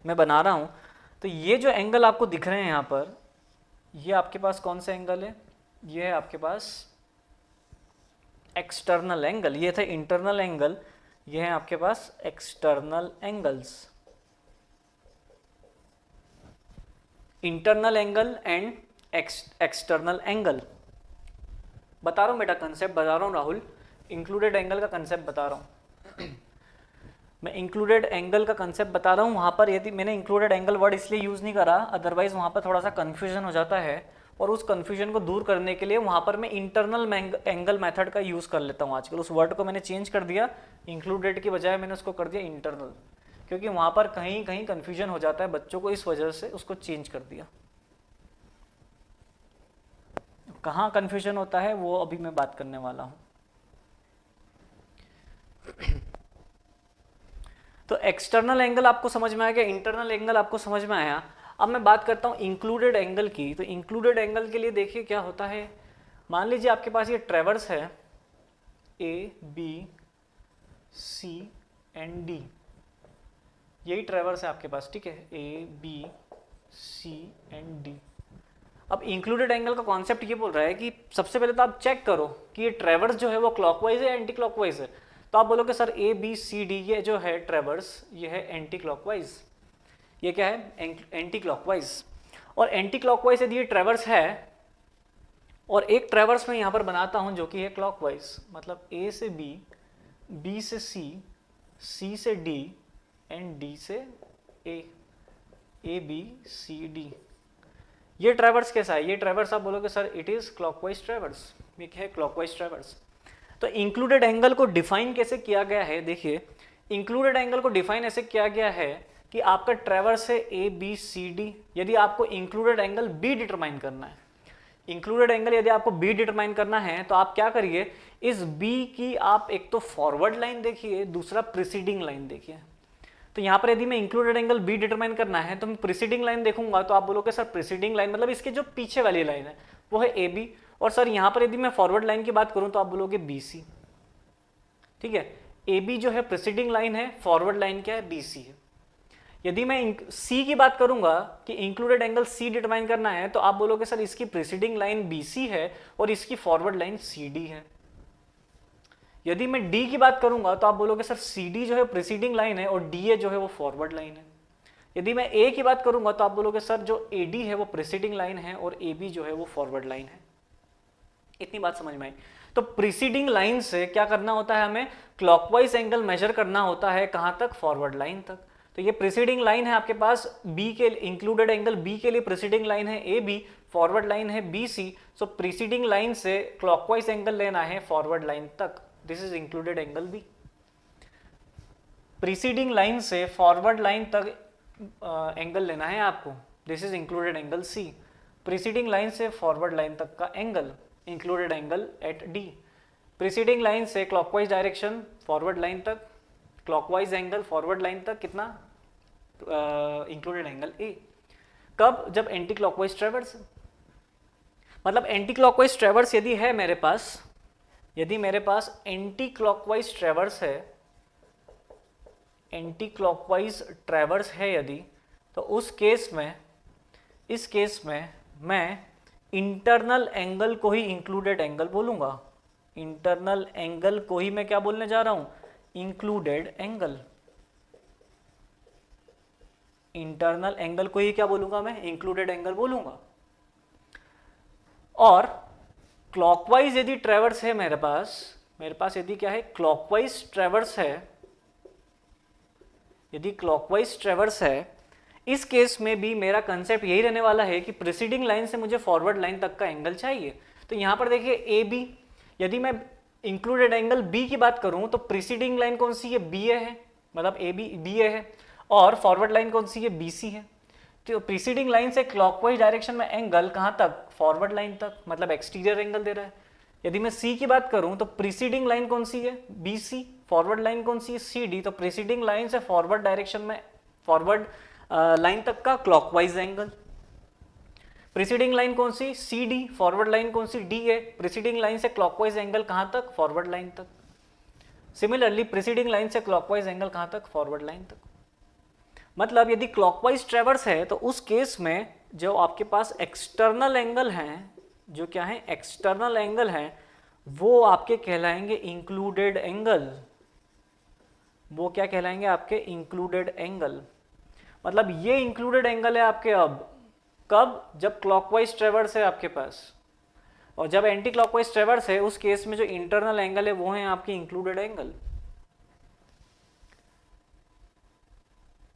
मैं बना रहा हूं, तो ये जो एंगल आपको दिख रहे हैं यहां पर, ये आपके पास कौन सा एंगल है? ये है आपके पास एक्सटर्नल एंगल। ये था इंटरनल एंगल, ये है आपके पास external angles. Internal angle and external angle बता रहा हूं बेटा, कंसेप्ट बता रहा हूं राहुल, इंक्लूडेड एंगल का कंसेप्ट बता रहा हूं। मैं इंक्लूडेड एंगल का कंसेप्ट बता रहा हूँ। वहाँ पर यदि मैंने इंक्लूडेड एंगल वर्ड इसलिए यूज़ नहीं करा, अदरवाइज वहाँ पर थोड़ा सा कन्फ्यूजन हो जाता है, और उस कन्फ्यूजन को दूर करने के लिए वहाँ पर मैं इंटरनल एंगल मेथड का यूज़ कर लेता हूँ आजकल। उस वर्ड को मैंने चेंज कर दिया, इंक्लूडेड की बजाय मैंने उसको कर दिया इंटरनल, क्योंकि वहाँ पर कहीं कहीं कन्फ्यूजन हो जाता है बच्चों को, इस वजह से उसको चेंज कर दिया। कहाँ कन्फ्यूजन होता है वो अभी मैं बात करने वाला हूँ। तो एक्सटर्नल एंगल आपको समझ में आ गया, इंटरनल एंगल आपको समझ में आया। अब मैं बात करता हूँ इंक्लूडेड एंगल की। तो इंक्लूडेड एंगल के लिए देखिए क्या होता है। मान लीजिए आपके पास ये ट्रेवर्स है A B C and D, यही ट्रेवर्स है आपके पास, ठीक है, A B C and D. अब इंक्लूडेड एंगल का कॉन्सेप्ट ये बोल रहा है कि सबसे पहले तो आप चेक करो कि ये ट्रेवर्स जो है वो क्लॉकवाइज है या एंटी क्लॉकवाइज है। तो आप बोलोगे sir A B C D ये जो है ट्रेवर्स, ये है एंटी क्लॉकवाइज। ये क्या है? Anti clockwise. और एंटी क्लॉकवाइज यदि ये ट्रेवर्स है और एक ट्रेवर्स मैं यहाँ पर बनाता हूँ जो कि है क्लॉकवाइज, मतलब ए से बी, बी से सी, सी से डी एंड डी से ए बी सी डी, ये ट्रेवर्स कैसा है? ये ट्रेवर्स आप बोलोगे सर इट इज क्लॉकवाइज ट्रेवर्स। ये क्या है? क्लॉकवाइज ट्रेवर्स। तो इंक्लूडेड एंगल को डिफाइन कैसे किया गया है? देखिए इंक्लूडेड एंगल को डिफाइन ऐसे किया गया है कि आपका ट्रेवर्स है ए बी सी डी, यदि आपको इंक्लूडेड एंगल बी डिटरमाइन करना है, इंक्लूडेड एंगल यदि आपको बी डिटरमाइन करना है, तो आप क्या करिए, इस बी की आप एक तो फॉरवर्ड लाइन देखिए, दूसरा प्रीसीडिंग लाइन देखिए। तो यहाँ पर यदि मैं इंक्लूडेड एंगल बी डिटरमाइन करना है तो मैं प्रीसीडिंग लाइन देखूंगा, तो आप बोलोगे सर प्रीसीडिंग लाइन मतलब इसके जो पीछे वाली लाइन है वो है ए बी, और सर यहाँ पर यदि मैं फॉरवर्ड लाइन की बात करूं तो आप बोलोगे बी सी। ठीक है, ए बी जो है प्रीसीडिंग लाइन है, फॉरवर्ड लाइन क्या है? बी सी है। यदि मैं सी की बात करूंगा कि इंक्लूडेड एंगल सी डिटरमाइन करना है, तो आप बोलोगे सर इसकी प्रीसीडिंग लाइन बी सी है और इसकी फॉरवर्ड लाइन सी डी है। यदि मैं डी की बात करूंगा तो आप बोलोगे सर सी डी जो है प्रीसीडिंग लाइन है और डी ए जो है वो फॉरवर्ड लाइन है। यदि मैं ए की बात करूंगा तो आप बोलोगे सर जो ए डी है वो प्रीसीडिंग लाइन है और ए बी जो है वो फॉरवर्ड लाइन है। इतनी बात समझ में आई। तो प्रीसीडिंग लाइन से क्या करना होता है? हमें क्लॉकवाइज एंगल मेजर करना होता है। कहां तक? फॉरवर्ड लाइन तक। तो ये प्रीसीडिंग लाइन है आपके पास बी के, इंक्लूडेड एंगल बी के लिए प्रीसीडिंग लाइन है ए बी, फॉरवर्ड लाइन है B C. So preceding line से क्लॉकवाइज एंगल लेना है फॉरवर्ड लाइन तक, this is included angle B. Preceding line से फॉरवर्ड लाइन तक एंगल लेना है आपको, this is included angle C. Preceding line से फॉरवर्ड लाइन तक का angle, included angle at D. Preceding line से क्लॉकवाइज डायरेक्शन फॉरवर्ड लाइन तक, क्लॉकवाइज एंगल फॉरवर्ड लाइन तक कितना? इंक्लूडेड एंगल ए। कब? जब एंटी क्लॉकवाइज ट्रेवर्स, मतलब एंटी क्लॉकवाइज ट्रेवर्स यदि है मेरे पास, यदि मेरे पास एंटी क्लॉकवाइज ट्रेवर्स है, एंटी क्लॉकवाइज ट्रेवर्स है यदि, तो उस केस में, इस केस में मैं इंटरनल एंगल को ही इंक्लूडेड एंगल बोलूंगा। इंटरनल एंगल को ही मैं क्या बोलने जा रहा हूं, इंक्लूडेड एंगल। इंटरनल एंगल को ही क्या बोलूंगा मैं, इंक्लूडेड एंगल बोलूंगा। और क्लॉकवाइज यदि ट्रेवर्स है मेरे पास यदि क्या है, क्लॉकवाइज ट्रेवर्स है, यदि क्लॉकवाइज ट्रेवर्स है, इस केस में भी मेरा कंसेप्ट यही रहने वाला है कि प्रीसीडिंग लाइन से मुझे फॉरवर्ड लाइन तक का एंगल चाहिए। तो यहां पर देखिए ए बी, यदि मैं इंक्लूडेड एंगल बी की बात करूं तो प्रीसीडिंग लाइन कौन सी है, बी ए है, मतलब ए बी बी ए है, और फॉरवर्ड लाइन कौन सी है, बी सी है। तो प्रीसीडिंग लाइन से क्लॉकवाइज डायरेक्शन में एंगल कहां तक, फॉरवर्ड लाइन तक, मतलब एक्सटीरियर एंगल दे रहा है। यदि मैं सी की बात करूं तो प्रीसीडिंग लाइन कौन सी है, बी सी, फॉरवर्ड लाइन कौन सी है, सी डी। तो प्रीसीडिंग लाइन से फॉरवर्ड डायरेक्शन में, फॉरवर्ड लाइन तक का क्लॉकवाइज एंगल। प्रीसीडिंग लाइन कौन सी, सी डी, फॉरवर्ड लाइन कौन सी, डी ए। प्रीसीडिंग लाइन से क्लॉकवाइज एंगल कहां तक, फॉरवर्ड लाइन तक। सिमिलरली प्रीसीडिंग लाइन से क्लॉकवाइज एंगल कहां तक, फॉरवर्ड लाइन तक। मतलब यदि क्लॉकवाइज ट्रेवर्स है तो उस केस में जो आपके पास एक्सटर्नल एंगल हैं, जो क्या है, एक्सटर्नल एंगल हैं, वो आपके कहलाएंगे इंक्लूडेड एंगल। वो क्या कहलाएंगे, आपके इंक्लूडेड एंगल। मतलब ये इंक्लूडेड एंगल है आपके अब, कब, जब क्लॉकवाइज ट्रेवर्स है आपके पास, और जब एंटी क्लॉकवाइज ट्रेवर्स है उस केस में जो इंटरनल एंगल है वो है आपके इंक्लूडेड एंगल।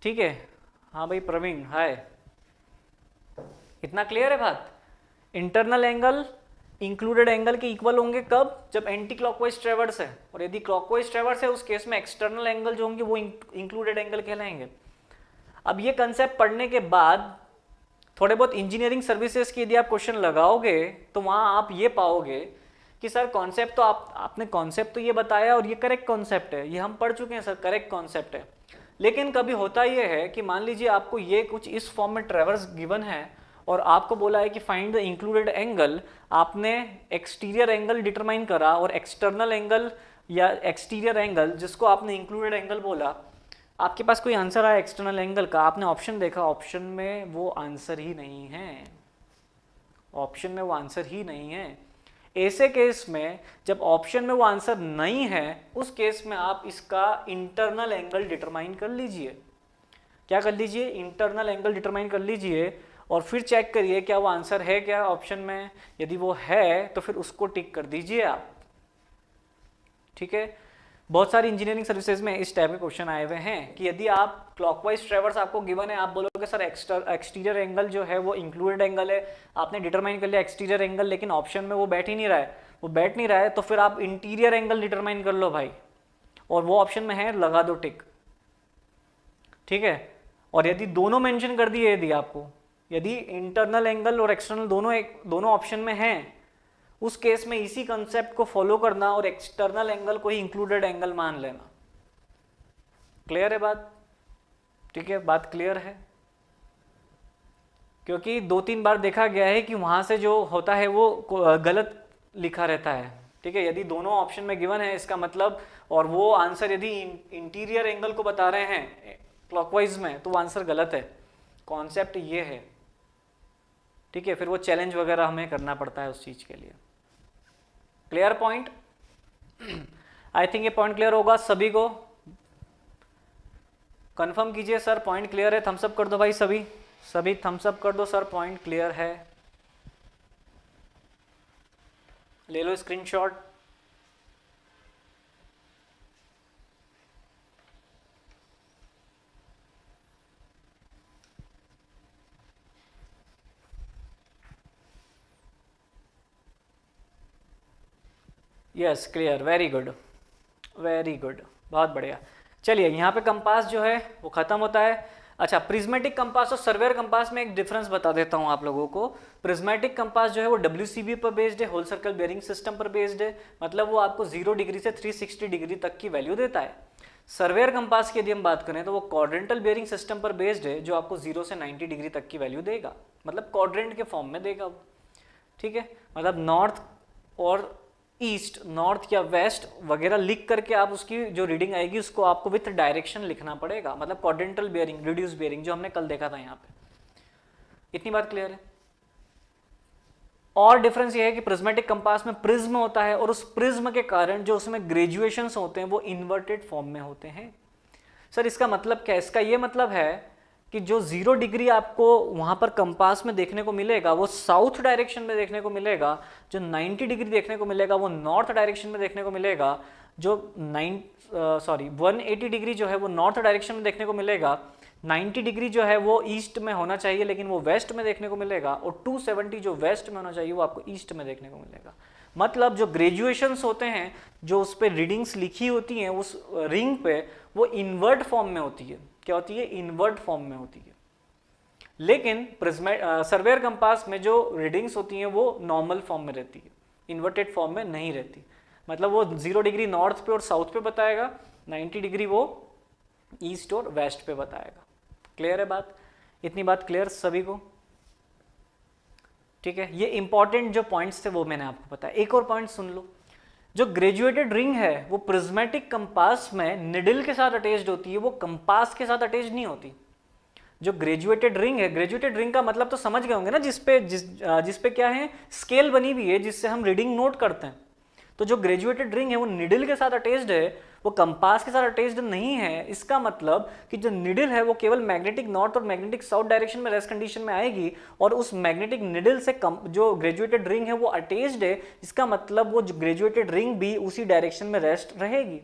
ठीक है, हाँ भाई प्रवीण, हाय, इतना क्लियर है बात। इंटरनल एंगल इंक्लूडेड एंगल के इक्वल होंगे कब, जब एंटी क्लॉकवाइज ट्रेवर्स है, और यदि क्लॉकवाइज ट्रेवर्स है उस केस में एक्सटर्नल एंगल जो होंगे वो इंक्लूडेड एंगल कहलाएंगे। अब ये कंसेप्ट पढ़ने के बाद थोड़े बहुत इंजीनियरिंग सर्विसेज की यदि आप क्वेश्चन लगाओगे तो वहां आप ये पाओगे कि सर कॉन्सेप्ट तो आपने कॉन्सेप्ट तो ये बताया और ये करेक्ट कॉन्सेप्ट है, ये हम पढ़ चुके हैं सर, करेक्ट कॉन्सेप्ट है। लेकिन कभी होता ये है कि मान लीजिए आपको ये कुछ इस फॉर्म में ट्रेवर्स गिवन है और आपको बोला है कि फाइंड द इंक्लूडेड एंगल, आपने एक्सटीरियर एंगल डिटरमाइन करा और एक्सटर्नल एंगल या एक्सटीरियर एंगल जिसको आपने इंक्लूडेड एंगल बोला, आपके पास कोई आंसर आया एक्सटर्नल एंगल का, आपने ऑप्शन देखा, ऑप्शन में वो आंसर ही नहीं है, ऑप्शन में वो आंसर ही नहीं है। ऐसे केस में जब ऑप्शन में वो आंसर नहीं है उस केस में आप इसका इंटरनल एंगल डिटरमाइन कर लीजिए। क्या कर लीजिए, इंटरनल एंगल डिटरमाइन कर लीजिए और फिर चेक करिए क्या वो आंसर है क्या ऑप्शन में, यदि वो है तो फिर उसको टिक कर दीजिए आप। ठीक है, बहुत सारी इंजीनियरिंग सर्विसेज में इस टाइप के क्वेश्चन आए हुए हैं कि यदि आप क्लॉकवाइज ट्रेवर्स आपको गिवन है, आप बोलोगे सर एक्सटीरियर एंगल जो है वो इंक्लूडेड एंगल है, आपने डिटरमाइन कर लिया एक्सटीरियर एंगल, लेकिन ऑप्शन में वो बैठ ही नहीं रहा है, वो बैठ नहीं रहा है, तो फिर आप इंटीरियर एंगल डिटरमाइन कर लो भाई, और वो ऑप्शन में है, लगा दो टिक। ठीक है, और यदि दोनों मेंशन कर दिए, यदि आपको, यदि इंटरनल एंगल और एक्सटर्नल दोनों ऑप्शन में हैं, उस केस में इसी कंसेप्ट को फॉलो करना और एक्सटर्नल एंगल को ही इंक्लूडेड एंगल मान लेना। क्लियर है बात? ठीक है, बात क्लियर है, क्योंकि 2-3 बार देखा गया है कि वहां से जो होता है वो गलत लिखा रहता है। ठीक है, यदि दोनों ऑप्शन में गिवन है इसका मतलब, और वो आंसर यदि इंटीरियर एंगल को बता रहे हैं क्लॉकवाइज में, तो वो आंसर गलत है। कॉन्सेप्ट ये है। ठीक है, फिर वो चैलेंज वगैरह हमें करना पड़ता है उस चीज के लिए। Clear point? आई थिंक ये पॉइंट क्लियर होगा सभी को। कंफर्म कीजिए सर पॉइंट क्लियर है, थम्स अप कर दो भाई, सभी थम्स अप कर दो सर, पॉइंट क्लियर है। ले लो screenshot. Yes clear, very good very good, बहुत बढ़िया। चलिए यहाँ पे कंपास जो है वो खत्म होता है। अच्छा, प्रिज्मेटिक कंपास और सर्वेयर कंपास में एक डिफरेंस बता देता हूँ आप लोगों को। प्रिज्मेटिक कंपास जो है वो WCB पर बेस्ड है, होल सर्कल बेयरिंग सिस्टम पर बेस्ड है, मतलब वो आपको 0 डिग्री से 360 डिग्री तक की वैल्यू देता है। सर्वेयर कंपास की यदि हम बात करें तो वो क्वाड्रेंटल बेयरिंग सिस्टम पर बेस्ड है, जो आपको 0 से 90 डिग्री तक की वैल्यू देगा, मतलब क्वाड्रेंट के फॉर्म में देगा वो। ठीक है, मतलब नॉर्थ और ईस्ट, नॉर्थ या वेस्ट वगैरह लिख करके आप उसकी जो रीडिंग आएगी उसको आपको विथ डायरेक्शन लिखना पड़ेगा, मतलब क्वाड्रेंटल बेयरिंग, रिड्यूस बेयरिंग जो हमने कल देखा था यहाँ पे। इतनी बात क्लियर है? और डिफरेंस ये है कि प्रिज्मेटिक कंपास में प्रिज्म होता है और उस प्रिज्म के कारण जो उसमें ग्रेजुएशंस होते हैं वो इन्वर्टेड फॉर्म में होते हैं। सर इसका मतलब क्या है? इसका ये मतलब है कि जो 0 डिग्री आपको वहां पर कंपास में देखने को मिलेगा वो साउथ डायरेक्शन में देखने को मिलेगा, जो 90 डिग्री देखने को मिलेगा वो नॉर्थ डायरेक्शन में देखने को मिलेगा, जो 180 डिग्री जो है वो नॉर्थ डायरेक्शन में देखने को मिलेगा, 90 डिग्री जो है वो ईस्ट में होना चाहिए लेकिन वो वेस्ट में देखने को मिलेगा, और 270 जो वेस्ट में होना चाहिए वो आपको ईस्ट में देखने को मिलेगा। मतलब जो ग्रेजुएशंस होते हैं, जो उस पर रीडिंग्स लिखी होती हैं उस रिंग पे, वो इन्वर्ट फॉर्म में होती है। क्या होती है? इन्वर्ट फॉर्म में होती है। लेकिन सर्वेयर कंपास में जो रीडिंग्स होती हैं वो नॉर्मल फॉर्म में रहती है, इन्वर्टेड फॉर्म में नहीं रहती। मतलब वो 0 डिग्री नॉर्थ पे और साउथ पे बताएगा, 90 डिग्री वो ईस्ट और वेस्ट पे बताएगा। क्लियर है बात? इतनी बात क्लियर सभी को? ठीक है, ये इंपॉर्टेंट जो पॉइंट्स थे वो मैंने आपको बताया। एक और पॉइंट सुन लो, जो ग्रेजुएटेड रिंग है वो प्रिज्मेटिक कंपास में निडल के साथ अटैच्ड होती है, वो कंपास के साथ अटैच नहीं होती। जो ग्रेजुएटेड रिंग है, ग्रेजुएटेड रिंग का मतलब तो समझ गए होंगे ना, जिसपे क्या है, स्केल बनी हुई है जिससे हम रीडिंग नोट करते हैं। तो जो ग्रेजुएटेड रिंग है वो निडल के साथ अटैच्ड है, वो कंपास के साथ अटैच्ड नहीं है। इसका मतलब कि जो निडल है वो केवल मैग्नेटिक नॉर्थ और मैग्नेटिक साउथ डायरेक्शन में रेस्ट कंडीशन में आएगी, और उस मैग्नेटिक निडल से जो ग्रेजुएटेड रिंग है वो अटैच्ड है। इसका मतलब वो ग्रेजुएटेड रिंग भी उसी डायरेक्शन में रेस्ट रहेगी।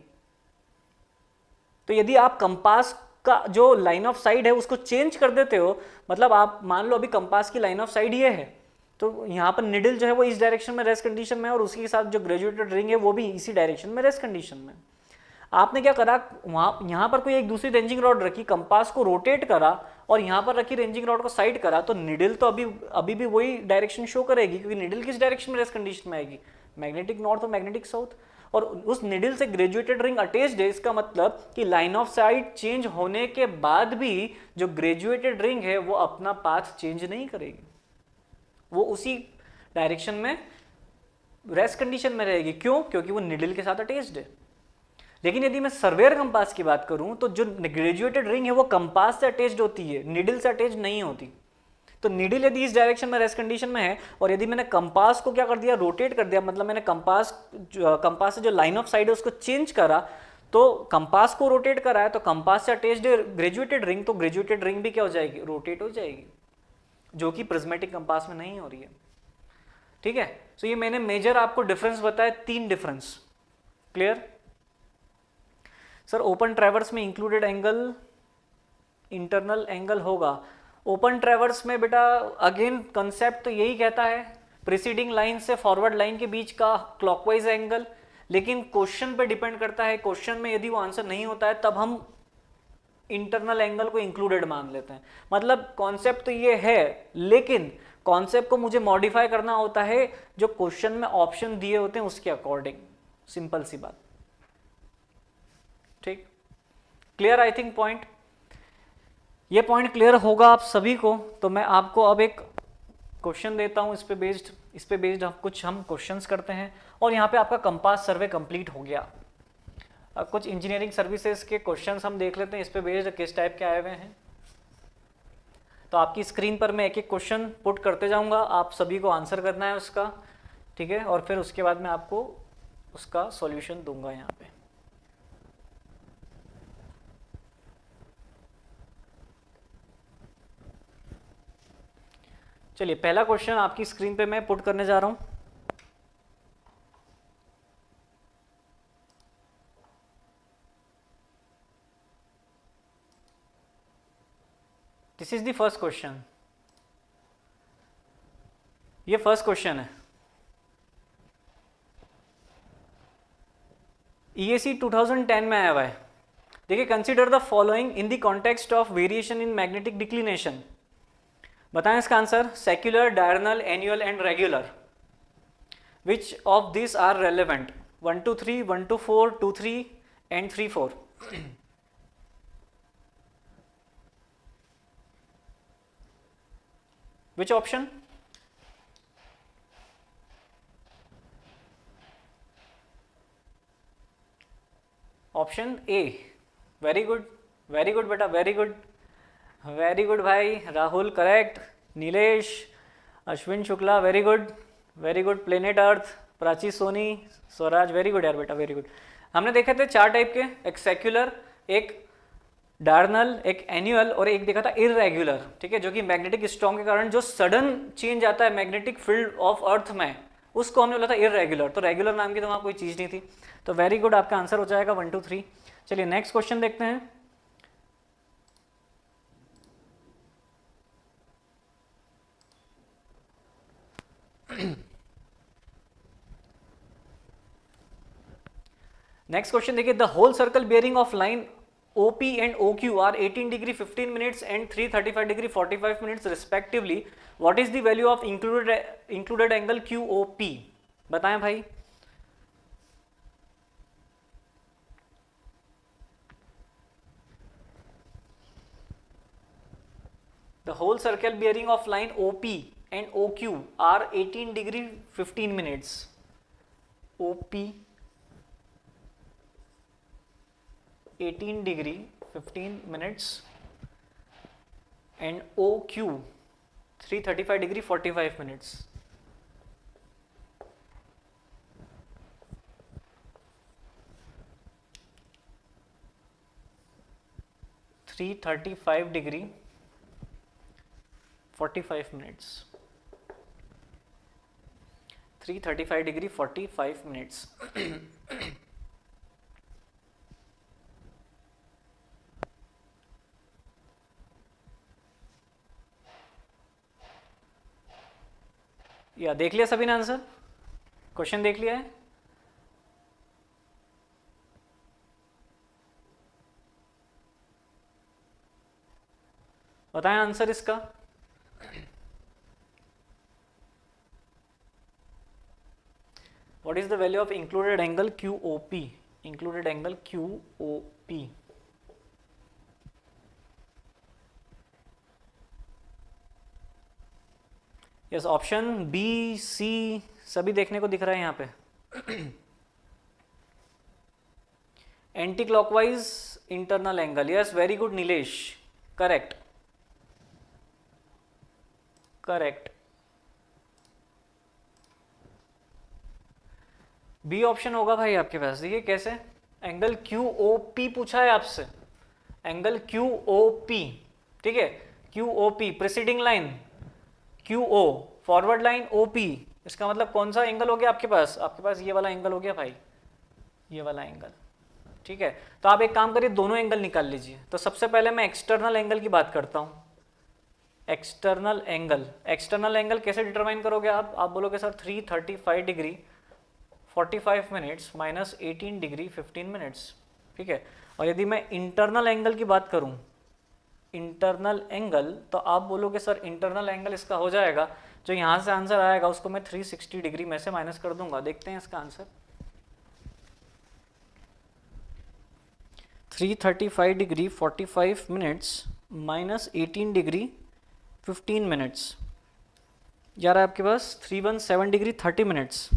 तो यदि आप कंपास का जो लाइन ऑफ साइड है उसको चेंज कर देते हो, मतलब आप मान लो अभी कंपास की लाइन ऑफ साइड ये है, तो यहाँ पर निडल जो है वो इस डायरेक्शन में रेस्ट कंडीशन में है और उसी के साथ जो ग्रेजुएटेड रिंग है वो भी इसी डायरेक्शन में रेस्ट कंडीशन में। आपने क्या करा, वहाँ यहाँ पर कोई एक दूसरी रेंजिंग रॉड रखी, कंपास को रोटेट करा और यहाँ पर रखी रेंजिंग रॉड को साइड करा, तो निडल तो अभी भी वही डायरेक्शन शो करेगी, क्योंकि निडल किस डायरेक्शन में रेस्ट कंडीशन में आएगी, मैग्नेटिक नॉर्थ और मैग्नेटिक साउथ, और उस निडल से ग्रेजुएटेड रिंग अटैच्ड है। इसका मतलब कि लाइन ऑफ साइट चेंज होने के बाद भी जो ग्रेजुएटेड रिंग है वो अपना पाथ चेंज नहीं करेगी, वो उसी डायरेक्शन में रेस्ट कंडीशन में रहेगी। क्यों? क्योंकि वो निडल के साथ अटैच्ड है। लेकिन यदि मैं सर्वेयर कंपास की बात करूं तो जो ग्रेजुएटेड रिंग है वो कंपास से अटैच्ड होती है, निडल से अटैच्ड नहीं होती। तो निडल यदि इस डायरेक्शन में रेस्ट कंडीशन में है और यदि मैंने कंपास को क्या कर दिया, रोटेट कर दिया, मतलब मैंने कंपास से जो लाइन ऑफ साइड है उसको चेंज करा, तो कंपास को रोटेट कराया, तो कंपास से अटैच्ड ग्रेजुएटेड रिंग, तो ग्रेजुएटेड रिंग भी क्या हो जाएगी, रोटेट हो जाएगी, जो कि प्रिज्मेटिक कंपास में नहीं हो रही है। ठीक है, तो ये मैंने मेजर आपको डिफरेंस बताया, 3 difference. Clear? Sir open traverse में इंक्लूडेड एंगल इंटरनल एंगल होगा। ओपन ट्रैवर्स में बेटा अगेन कंसेप्ट तो यही कहता है, प्रीसीडिंग लाइन से फॉरवर्ड लाइन के बीच का क्लॉकवाइज एंगल, लेकिन क्वेश्चन पे डिपेंड करता है। क्वेश्चन में यदि वो आंसर नहीं होता है तब हम इंटरनल एंगल को इंक्लूडेड मान लेते हैं। मतलब कॉन्सेप्ट तो ये है, लेकिन कॉन्सेप्ट को मुझे मॉडिफाई करना होता है जो क्वेश्चन में ऑप्शन दिए होते हैं उसके अकॉर्डिंग। सिंपल सी बात। ठीक, क्लियर? आई थिंक पॉइंट, ये पॉइंट क्लियर होगा आप सभी को। तो मैं आपको अब एक क्वेश्चन देता हूं, इस पे बेस्ड कुछ हम क्वेश्चंस करते हैं, और यहाँ पे आपका कंपास सर्वे कंप्लीट हो गया। अब कुछ इंजीनियरिंग सर्विसेज के क्वेश्चंस हम देख लेते हैं, इस पे बेस्ड किस टाइप के आए हुए हैं। तो आपकी स्क्रीन पर मैं एक एक क्वेश्चन पुट करते जाऊंगा, आप सभी को आंसर करना है उसका। ठीक है, और फिर उसके बाद मैं आपको उसका सॉल्यूशन दूंगा यहाँ पे। चलिए, पहला क्वेश्चन आपकी स्क्रीन पे मैं पुट करने जा रहा हूं। This is the first question. ये फर्स्ट क्वेश्चन है, EAC 2010 में आया हुआ है। देखिए, consider the following in the context of variation in magnetic declination. बताएं इसका answer. Secular, diagonal, annual and regular, which of this are relevant? 1 2 3, 1 2 4, 2 3 and 3 4। Which option? Option A. Very good, very good बेटा, very good, very good भाई। Rahul correct, Nilesh, Ashwin Shukla very good, very good. Planet earth, Prachi, Soni, Swaraj, very good यार बेटा, very good. हमने देखे थे 4 type के, एक secular, एक डायरनल, एक एन्युअल और एक देखा था इररेगुलर, ठीक है, जो कि मैग्नेटिक स्टॉर्म के कारण जो सडन चेंज आता है मैग्नेटिक फील्ड ऑफ अर्थ में, उसको हमने बोला था इररेगुलर। तो रेगुलर नाम की तो वहाँ कोई चीज़ नहीं थी। तो वेरी गुड, आपका आंसर हो जाएगा 1 2 3। चलिए नेक्स्ट क्वेश्चन देखते हैं। नेक्स्ट क्वेश्चन देखिए, the whole circle bearing of line OP and OQ are 18 degree 15 minutes and 335 degree 45 minutes respectively. What is the value of included angle QOP? बताएं भाई। The whole circle bearing of line OP and OQ are 18 degree 15 minutes. OP 18 degree 15 minutes and OQ 335 degree 45 minutes. Three 35 degree 45 minutes. 335 degree 45 minutes. या देख लिया सभी ने answer? Question देख लिया है? बताएं आंसर इसका। What is the value of included angle QOP? Included angle QOP. Yes, option B C सभी देखने को दिख रहा है यहाँ पे। Anti clockwise internal angle, yes very good Nilesh, correct correct. B option होगा भाई आपके पास। देखिए कैसे, एंगल QOP पूछा है आपसे, एंगल QOP, ठीक है, QOP preceding line QO, forward line OP, इसका मतलब कौन सा एंगल हो गया आपके पास? आपके पास ये वाला एंगल हो गया भाई, ये वाला एंगल, ठीक है। तो आप एक काम करिए, दोनों एंगल निकाल लीजिए। तो सबसे पहले मैं एक्सटर्नल एंगल की बात करता हूँ। एक्सटर्नल एंगल, एक्सटर्नल एंगल कैसे डिटरमाइन करोगे आप बोलोगे sir 335 degree 45 minutes minus 18 degree 15 minutes, ठीक है। और यदि मैं इंटरनल एंगल की बात करूं, इंटरनल एंगल, तो आप बोलोगे सर इंटरनल एंगल इसका हो जाएगा, जो यहाँ से आंसर आएगा उसको मैं 360 डिग्री में से माइनस कर दूंगा। देखते हैं इसका answer. 335 degree 45 minutes minus 18 degree 15 minutes, जा रहा है आपके पास 317 डिग्री 30 मिनट्स।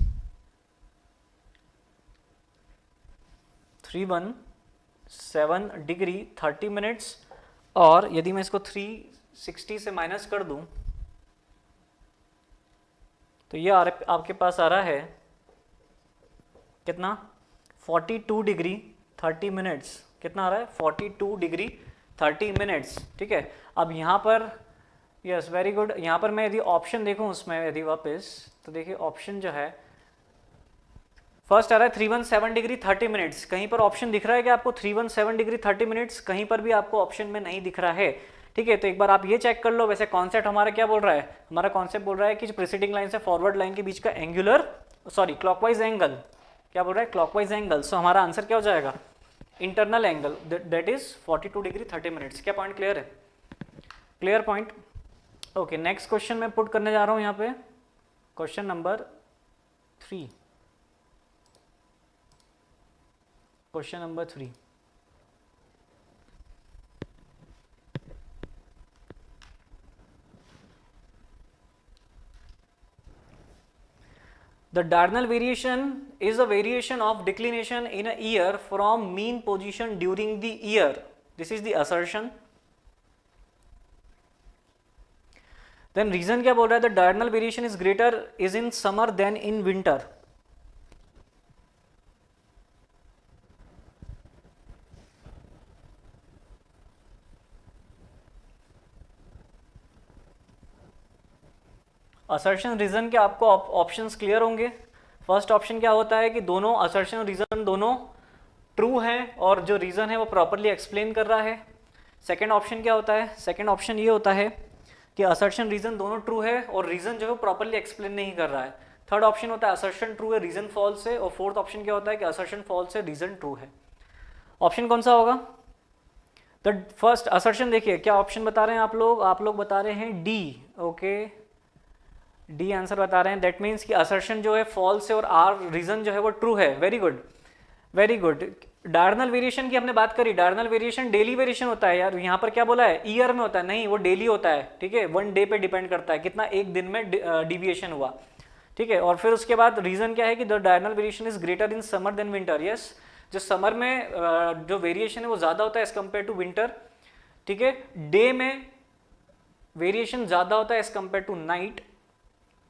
317 डिग्री 30 मिनट्स, और यदि मैं इसको 360 से माइनस कर दूं तो ये आपके पास आ रहा है कितना, 42 डिग्री 30 मिनट्स। कितना आ रहा है? 42 डिग्री 30 मिनट्स, ठीक है। अब यहाँ पर, यस वेरी गुड, यहाँ पर मैं यदि ऑप्शन देखूँ उसमें यदि वापस, तो देखिए ऑप्शन जो है फर्स्ट आ रहा है 317 डिग्री 30 मिनट्स। कहीं पर ऑप्शन दिख रहा है कि आपको 317 डिग्री 30 मिनट्स? कहीं पर भी आपको ऑप्शन में नहीं दिख रहा है, ठीक है। तो एक बार आप ये चेक कर लो। वैसे कॉन्सेप्ट हमारा क्या बोल रहा है? हमारा कॉन्सेप्ट बोल रहा है कि जो प्रीसीडिंग लाइन से फॉरवर्ड लाइन के बीच का एंगुलर, सॉरी क्लॉकवाइज एंगल, क्या बोल रहा है? Clockwise angle. सो हमारा आंसर क्या हो जाएगा? Internal angle, that is 42 degree 30 minutes. क्या पॉइंट क्लियर है? Clear point. Okay, next question मैं पुट करने जा रहा हूँ यहाँ पे, question number 3। Question number 3, the diurnal variation is a variation of declination in a year from mean position during the year. This is the assertion. Then reason क्या बोल रहा है, the diagonal variation is greater is in summer than in winter. Assertion reason के आपको options clear होंगे। First option क्या होता है कि दोनों असर्शन रीजन दोनों ट्रू हैं और जो रीजन है वो प्रॉपरली एक्सप्लेन कर रहा है। सेकंड ऑप्शन क्या होता है, सेकंड ऑप्शन ये होता है कि असर्शन रीजन दोनों ट्रू है और रीजन जो है प्रॉपरली एक्सप्लेन नहीं कर रहा है। थर्ड ऑप्शन होता है असर्शन ट्रू है रीजन फॉल्स है, और फोर्थ ऑप्शन क्या होता है कि असर्शन फॉल्स है रीजन ट्रू है। ऑप्शन कौन सा होगा, द फर्स्ट असर्शन। देखिए क्या ऑप्शन बता रहे हैं आप लोग बता रहे हैं डी। ओके, डी आंसर बता रहे हैं। दैट मीन्स कि असर्शन जो है फॉल्स है और आर रीजन जो है वो ट्रू है। Very good, very good. Diagonal variation की हमने बात करी, डायगोनल वेरिएशन डेली वेरिएशन होता है यार। यहाँ पर क्या बोला है, ईयर में होता है, नहीं वो डेली होता है। ठीक है, 1 डे पे डिपेंड करता है कितना एक दिन में डिविएशन हुआ। ठीक है, और फिर उसके बाद रीजन क्या है कि the diagonal variation is greater in summer than winter. Yes, जो समर में जो वेरिएशन है वो ज़्यादा होता है एज कम्पेयर टू विंटर। ठीक है, डे में वेरिएशन ज़्यादा होता है एज कम्पेयर टू नाइट।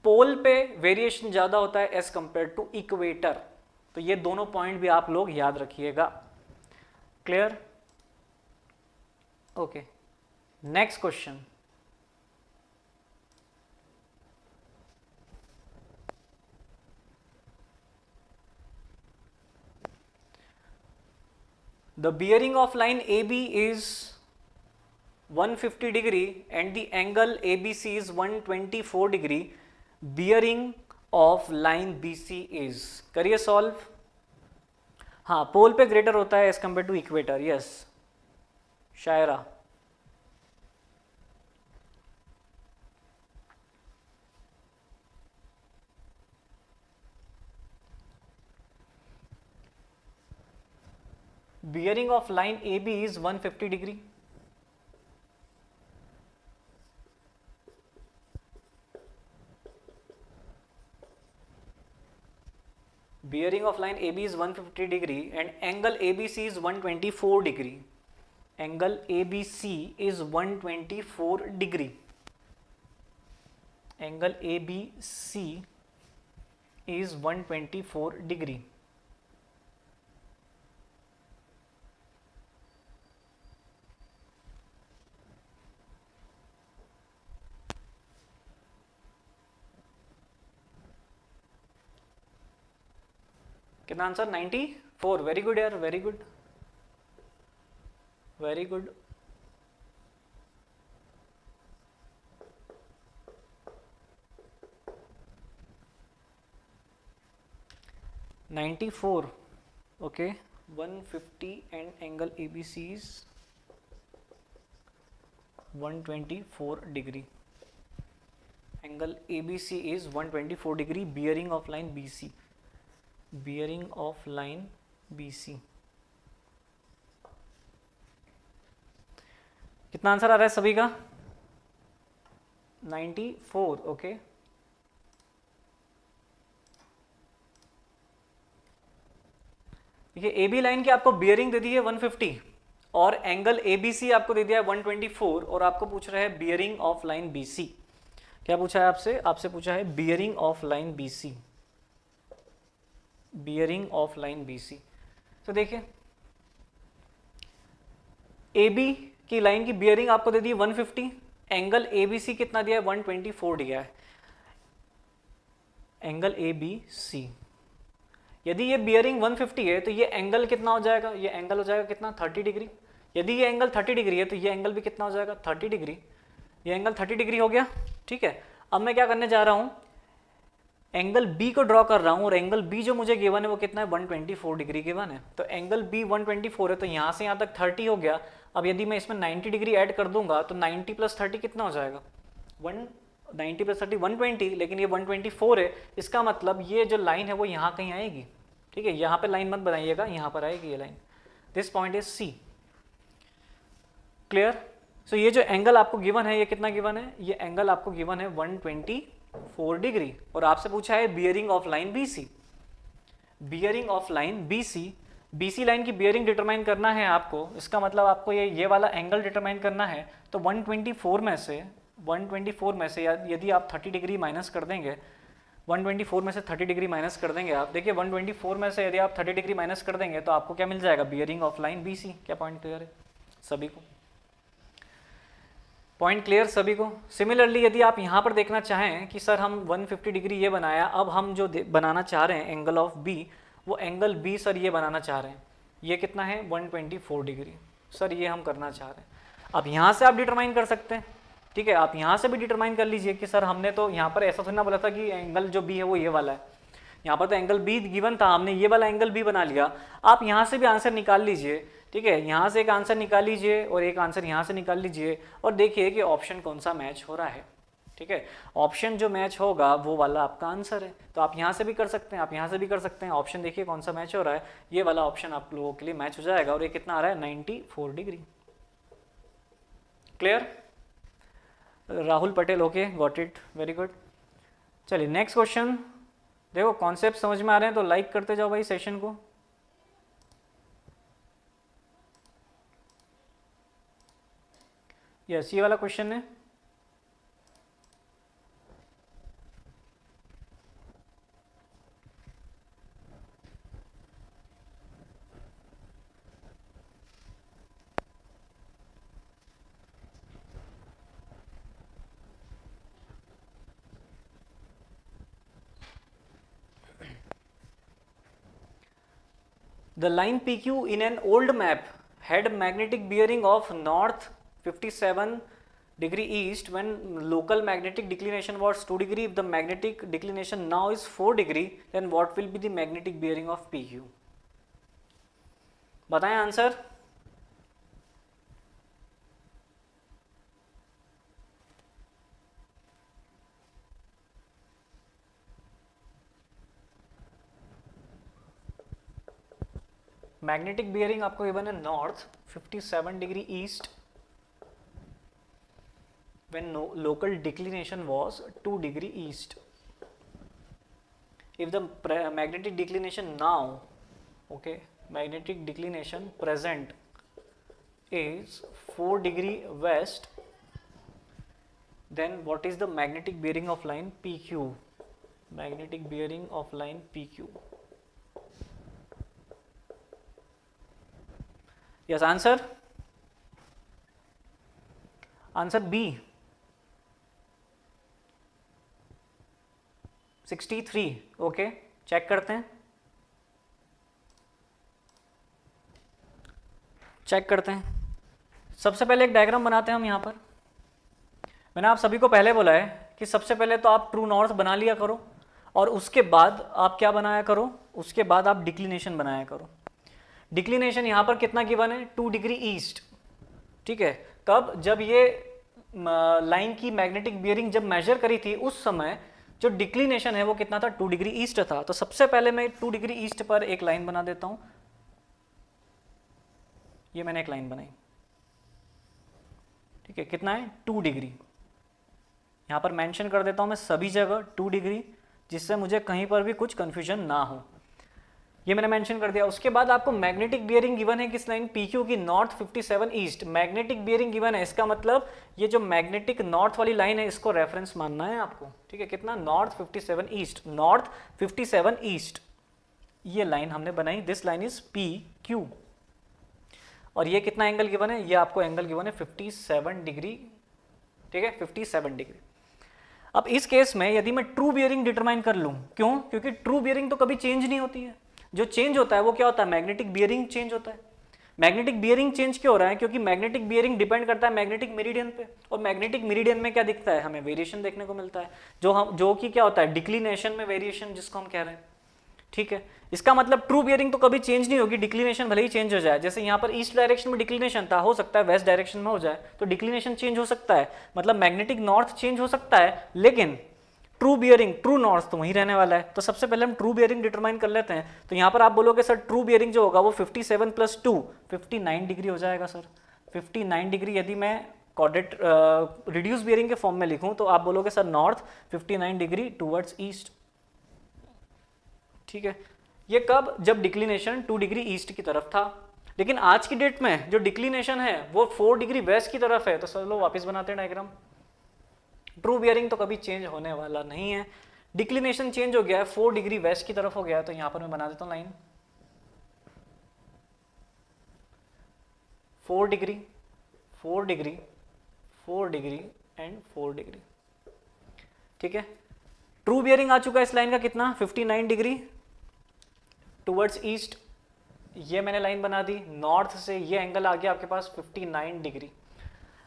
पोल पे वेरिएशन ज़्यादा होता है एज कम्पेयर टू इक्वेटर। तो ये दोनों पॉइंट भी आप लोग याद रखिएगा। Clear? Okay, next question. The bearing of line AB is 150 degree and the angle ABC is 124 degree. Bearing of line BC is, करिए सॉल्व। हाँ, पोल पे ग्रेटर होता है as compare to equator. Yes, Shaira. Bearing of line AB is 150 degree. Bearing of line AB is 150 degree and angle ABC is 124 degree. Angle ABC is 124 degree. Angle ABC is 124 degree. कितना answer, 94। Very good यार, very good, very good. (94). Okay, 150 and angle ABC is 124 degree. Angle ABC is 124 degree, bearing of line BC। Bearing of line BC। कितना answer आ रहा है सभी का, 94। Okay, देखिए AB line की आपको बियरिंग दे दी है 150 और एंगल ABC आपको दे दिया है 124 और आपको पूछ रहा है बियरिंग ऑफ लाइन BC। क्या पूछा है आपसे, आपसे पूछा है bearing of line BC। Bearing of line BC। तो देखिए AB की लाइन की बियरिंग आपको दे दी 150, एंगल ABC कितना दिया है, 124 दिया है। एंगल ABC, यदि ये बियरिंग 150 है तो ये एंगल कितना हो जाएगा, ये एंगल हो जाएगा कितना, 30 डिग्री। यदि ये एंगल 30 डिग्री है तो ये एंगल भी कितना हो जाएगा, 30 डिग्री। ये एंगल 30 डिग्री हो गया। ठीक है, अब मैं क्या करने जा रहा हूँ, एंगल B को ड्रॉ कर रहा हूँ और एंगल B जो मुझे गिवन है वो कितना है, 124 डिग्री गिवन है। तो एंगल B 124 है तो यहाँ से यहाँ तक 30 हो गया। अब यदि मैं इसमें 90 डिग्री ऐड कर दूंगा तो 90 + 30 कितना हो जाएगा, 90 + 30 120, लेकिन ये 124 है। इसका मतलब ये जो लाइन है वो यहाँ कहीं आएगी। ठीक है, यहाँ पे लाइन मत बनाइएगा, यहाँ पर आएगी ये line. This point is C। Clear? So ये जो एंगल आपको गिवन है ये कितना गिवन है, ये एंगल आपको गिवन है 124 डिग्री और आपसे पूछा है bearing of line BC। Bearing of line BC line की बियरिंग डिटरमाइन करना है आपको। इसका मतलब आपको ये वाला एंगल डिटरमाइन करना है। तो 124 में से 124 में से यदि आप 30 डिग्री माइनस कर देंगे, 124 में से 30 डिग्री माइनस कर देंगे आप, देखिए 124 में से यदि आप 30 डिग्री माइनस कर देंगे तो आपको क्या मिल जाएगा, बियरिंग ऑफ लाइन BC। क्या पॉइंट क्लियर है सभी को? पॉइंट क्लियर सभी को? सिमिलरली यदि आप यहाँ पर देखना चाहें कि सर हम 150 डिग्री ये बनाया, अब हम जो बनाना चाह रहे हैं एंगल ऑफ B, वो एंगल B सर ये बनाना चाह रहे हैं, ये कितना है 124 डिग्री सर, ये हम करना चाह रहे हैं। अब यहाँ से आप डिटरमाइन कर सकते हैं, ठीक है, आप यहाँ से भी डिटरमाइन कर लीजिए कि सर हमने तो यहाँ पर ऐसा थोड़ी ना बोला था कि एंगल जो B है वो ये वाला है, यहाँ पर तो एंगल B गिवन था, हमने ये वाला एंगल B बना लिया। आप यहाँ से भी आंसर निकाल लीजिए, ठीक है, यहाँ से एक आंसर निकाल लीजिए और एक आंसर यहाँ से निकाल लीजिए और देखिए कि ऑप्शन कौन सा मैच हो रहा है, ठीक है। ऑप्शन जो मैच होगा वो वाला आपका आंसर है। तो आप यहाँ से भी कर सकते हैं, आप यहाँ से भी कर सकते हैं, ऑप्शन देखिए कौन सा मैच हो रहा है, ये वाला ऑप्शन आप लोगों के लिए मैच हो जाएगा। और ये कितना आ रहा है 94 degree. Clear? Rahul Patel, okay, got it, very good. चलिए नेक्स्ट क्वेश्चन। देखो कॉन्सेप्ट समझ में आ रहे हैं तो लाइक करते जाओ भाई सेशन को। यस, ये वाला क्वेश्चन है। The line PQ in an old map had magnetic bearing of north 57 degree east when local magnetic declination was 2 degree. If the magnetic declination now is 4 degree, then what will be the magnetic bearing of PQ? बताएं answer. Magnetic bearing आपको given है north 57 degree east when local declination was 2 degree east. If the magnetic declination now, okay, magnetic declination present is 4 degree west, then what is the magnetic bearing of line PQ? Magnetic bearing of line PQ. Yes, answer? Answer B, 63. Okay, check करते हैं, check करते हैं। सबसे पहले एक diagram बनाते हैं हम यहाँ पर। मैंने आप सभी को पहले बोला है कि सबसे पहले तो आप ट्रू नॉर्थ बना लिया करो और उसके बाद आप क्या बनाया करो, उसके बाद आप डिक्लिनेशन बनाया करो। डिक्लिनेशन यहाँ पर कितना गिवन है 2 डिग्री ईस्ट, ठीक है। कब? जब ये लाइन की मैग्नेटिक बियरिंग जब मेजर करी थी उस समय जो डिक्लिनेशन है वो कितना था 2 डिग्री ईस्ट था। तो सबसे पहले मैं 2 डिग्री ईस्ट पर एक लाइन बना देता हूं। ये मैंने एक लाइन बनाई, ठीक है, कितना है 2 डिग्री। यहां पर मेंशन कर देता हूं मैं सभी जगह 2 डिग्री, जिससे मुझे कहीं पर भी कुछ कंफ्यूजन ना हो। ये मैंने मेंशन कर दिया। उसके बाद आपको मैग्नेटिक बियरिंग गिवन है किस लाइन PQ की, north 57 east. Magnetic bearing given है, इसका मतलब ये जो मैग्नेटिक नॉर्थ वाली लाइन है इसको रेफरेंस मानना है आपको, ठीक है। कितना? नॉर्थ 57 ईस्ट, नॉर्थ 57 ईस्ट ये लाइन हमने बनाई, दिस लाइन इज PQ। और ये कितना एंगल गिवन है? ये आपको एंगल गिवन है 57 डिग्री, ठीक है, 57 डिग्री। अब इस केस में यदि मैं ट्रू बियरिंग डिटरमाइन कर लूं, क्यों? क्योंकि ट्रू बियरिंग तो कभी चेंज नहीं होती है। जो चेंज होता है वो क्या होता है? मैग्नेटिक बियरिंग चेंज होता है। मैग्नेटिक बियरिंग चेंज क्यों हो रहा है? क्योंकि मैग्नेटिक बियरिंग डिपेंड करता है मैग्नेटिक मेरिडियन पे, और मैग्नेटिक मेरिडियन में क्या दिखता है? हमें वेरिएशन देखने को मिलता है, जो कि क्या होता है? डिक्लिनेशन में वेरिएशन, जिसको हम कह रहे हैं, ठीक है। इसका मतलब ट्रू बियरिंग तो कभी चेंज नहीं होगी, डिक्लिनेशन भले ही चेंज हो जाए। जैसे यहाँ पर ईस्ट डायरेक्शन में डिक्लिनेशन था, हो सकता है वेस्ट डायरेक्शन में हो जाए, तो डिक्लिनेशन चेंज हो सकता है, मतलब मैग्नेटिक नॉर्थ चेंज हो सकता है, लेकिन ट्रू बियरिंग, ट्रू नॉर्थ तो वहीं रहने वाला है। तो सबसे पहले हम ट्रू बियरिंग डिटरमाइन कर लेते हैं। तो यहाँ पर आप बोलोगे सर ट्रू बियरिंग जो होगा वो 57 + 2 59 डिग्री हो जाएगा सर। 59 डिग्री यदि मैं कॉर्डिनेट रिड्यूस बियरिंग के फॉर्म में लिखूं तो आप बोलोगे sir north 59 degree towards east, ठीक है। ये कब? जब डिक्लिनेशन 2 डिग्री ईस्ट की तरफ था। लेकिन आज की डेट में जो डिक्लिनेशन है वो 4 डिग्री वेस्ट की तरफ है। तो चलो वापस बनाते हैं डायग्राम। ट्रू बियरिंग तो कभी चेंज होने वाला नहीं है। डिक्लिनेशन चेंज हो गया है, 4 डिग्री वेस्ट की तरफ हो गया है, तो यहां पर मैं बना देता हूं line 4 degree 4 degree 4 degree and 4 degree. ठीक है, ट्रू बियरिंग आ चुका है इस लाइन का कितना, 59 डिग्री टुवर्ड्स ईस्ट। ये मैंने लाइन बना दी, नॉर्थ से ये एंगल आ गया आपके पास 59 डिग्री।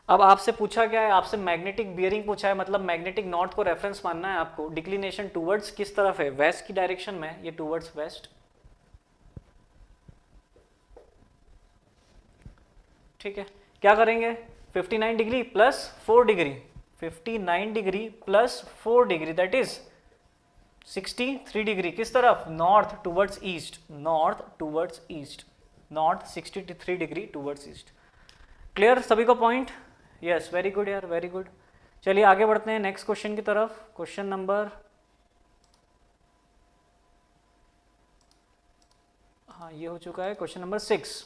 अब आपसे पूछा क्या है, आपसे मैग्नेटिक बियरिंग पूछा है, मतलब मैग्नेटिक नॉर्थ को रेफरेंस मानना है आपको। डिक्लिनेशन टुवर्ड्स किस तरफ है, वेस्ट की डायरेक्शन में, ये टुवर्ड्स वेस्ट। ठीक है, क्या करेंगे, 59 degree plus 4 degree, 59 degree plus 4 degree that is 63 degree, किस तरफ, north towards east, north towards east, north 63 degree towards east. Clear सभी को पॉइंट, यस वेरी गुड यार, वेरी गुड। चलिए आगे बढ़ते हैं नेक्स्ट क्वेश्चन की तरफ। क्वेश्चन नंबर, हाँ ये हो चुका है क्वेश्चन नंबर 6।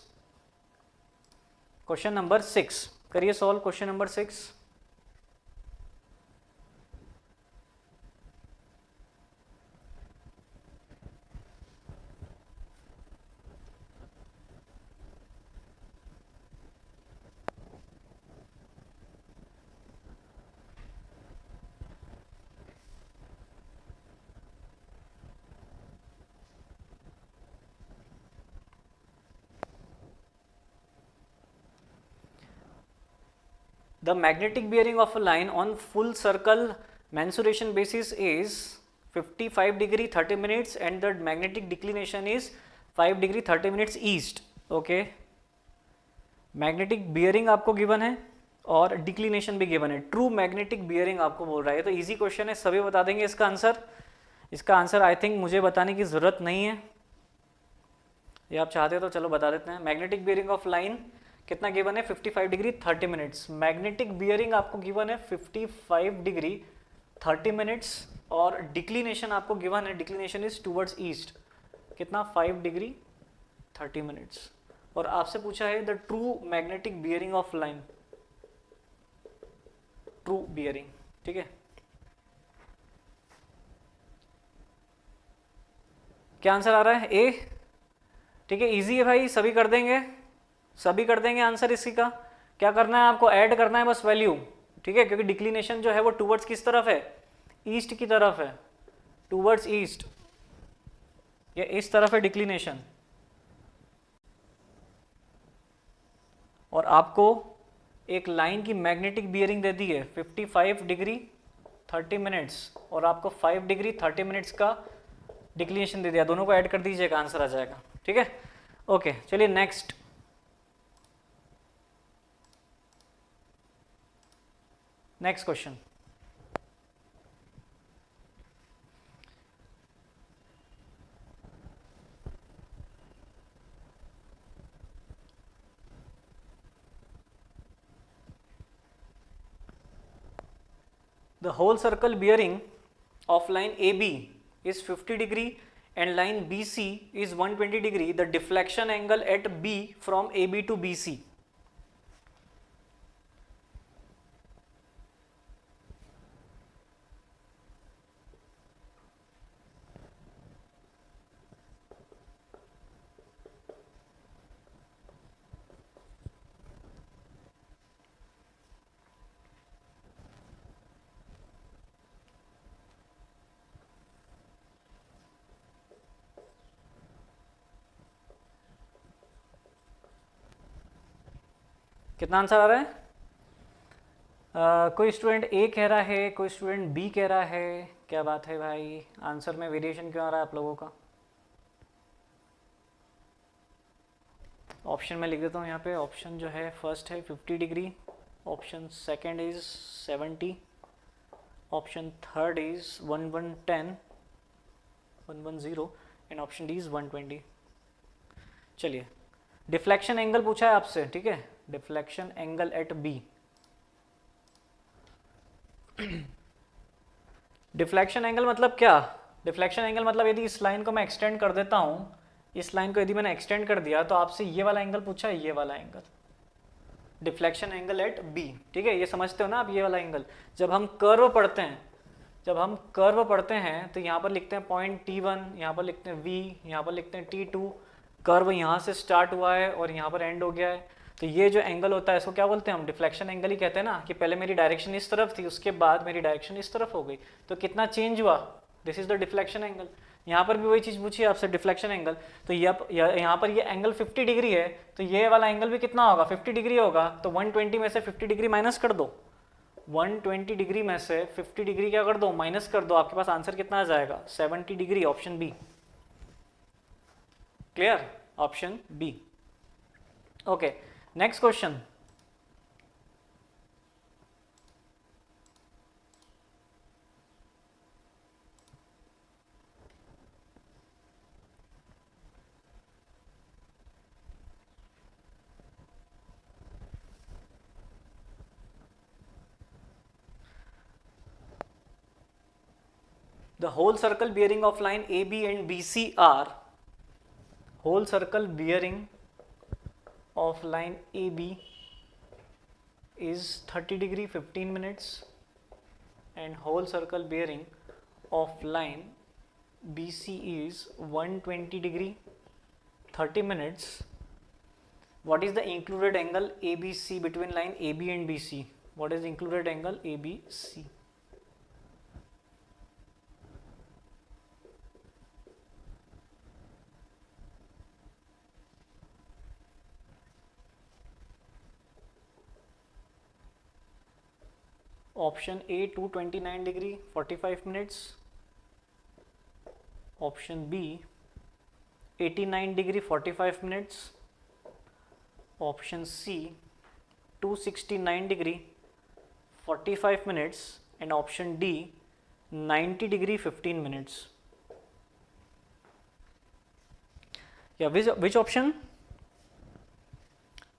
क्वेश्चन नंबर 6 करिए solve, question number 6। The magnetic bearing of a line on full circle mensuration basis is 55 degree 30 minutes and the magnetic declination is 5 degree 30 minutes east. Okay, magnetic bearing आपको given है और declination भी given है। True magnetic bearing आपको बोल रहा है, तो इजी क्वेश्चन है, सभी बता देंगे इसका आंसर। इसका आंसर आई थिंक मुझे बताने की ज़रूरत नहीं है, ये आप चाहते हो तो चलो बता देते हैं। मैग्नेटिक बियरिंग ऑफ लाइन कितना गिवन है, 55 डिग्री 30 मिनट्स। मैग्नेटिक बियरिंग आपको गिवन है 55 डिग्री 30 मिनट्स और डिक्लिनेशन आपको गिवन है, डिक्लिनेशन इज टुवर्ड्स ईस्ट, कितना, 5 डिग्री 30 मिनट्स। और आपसे पूछा है the true magnetic bearing of line, true bearing. ठीक है, क्या आंसर आ रहा है, ए। ठीक है, इजी है भाई, सभी कर देंगे, सभी कर देंगे आंसर इसी का। क्या करना है आपको, ऐड करना है बस वैल्यू। ठीक है, क्योंकि डिक्लिनेशन जो है वो टुवर्ड्स किस तरफ है, ईस्ट की तरफ है, टुवर्ड्स ईस्ट, ये इस तरफ है डिक्लिनेशन। और आपको एक लाइन की मैग्नेटिक बियरिंग दे दी है 55 डिग्री 30 मिनट्स और आपको 5 डिग्री 30 मिनट्स का डिक्लिनेशन दे दिया, दोनों को ऐड कर दीजिएगा, आंसर आ जाएगा। ठीक है, ओके चलिए next. Next question, the whole circle bearing of line AB is 50 degree and line BC is 120 degree. The deflection angle at B from AB to BC. कितना आंसर आ रहा है, कोई स्टूडेंट ए कह रहा है, कोई स्टूडेंट बी कह रहा है, क्या बात है भाई, आंसर में वेरिएशन क्यों आ रहा है आप लोगों का। ऑप्शन में लिख देता हूँ यहाँ पे, ऑप्शन जो है फर्स्ट है 50 degree, option second is 70, option third is 110 and option D is 120। चलिए, डिफ्लेक्शन एंगल पूछा है आपसे, ठीक है, deflection angle at B. Deflection angle मतलब क्या, डिफ्लेक्शन एंगल मतलब यदि इस लाइन को मैं एक्सटेंड कर देता हूं, इस लाइन को यदि मैंने एक्सटेंड कर दिया तो आपसे ये वाला एंगल पूछा है, ये वाला angle, deflection angle at B. ठीक है, ये समझते हो ना आप, ये वाला एंगल। जब हम कर्व पढ़ते हैं, जब हम कर्व पढ़ते हैं तो यहाँ पर लिखते हैं पॉइंट T1, यहाँ पर लिखते हैं V, यहाँ पर लिखते हैं T2। कर्व यहाँ से स्टार्ट हुआ है और यहाँ पर एंड हो गया है, तो ये जो एंगल होता है इसको क्या बोलते हैं हम? डिफ्लेक्शन एंगल ही कहते हैं ना, कि पहले मेरी डायरेक्शन इस तरफ थी, उसके बाद मेरी डायरेक्शन इस तरफ हो गई, तो कितना चेंज हुआ? This is the deflection angle. यहाँ पर भी वही चीज़ पूछी है आपसे, डिफ्लेक्शन एंगल। तो यहाँ पर ये एंगल 50 डिग्री है, तो ये वाला एंगल भी कितना होगा? 50 डिग्री होगा। तो 120 में से 50 डिग्री माइनस कर दो, 120 डिग्री में से 50 डिग्री क्या कर दो? माइनस कर दो। आपके पास आंसर कितना आ जाएगा? 70 degree, option B. Clear? Option B. Okay, next question. The whole circle bearing of line AB and BC are, whole circle bearing of line AB is 30 degree 15 minutes and whole circle bearing of line BC is 120 degree 30 minutes. What is the included angle ABC between line AB and BC? What is the included angle ABC? Option A 229 degree 45 minutes, option B 89 degree 45 minutes, option C 269 degree 45 minutes, and option D 90 degree 15 minutes. Yeah, which option?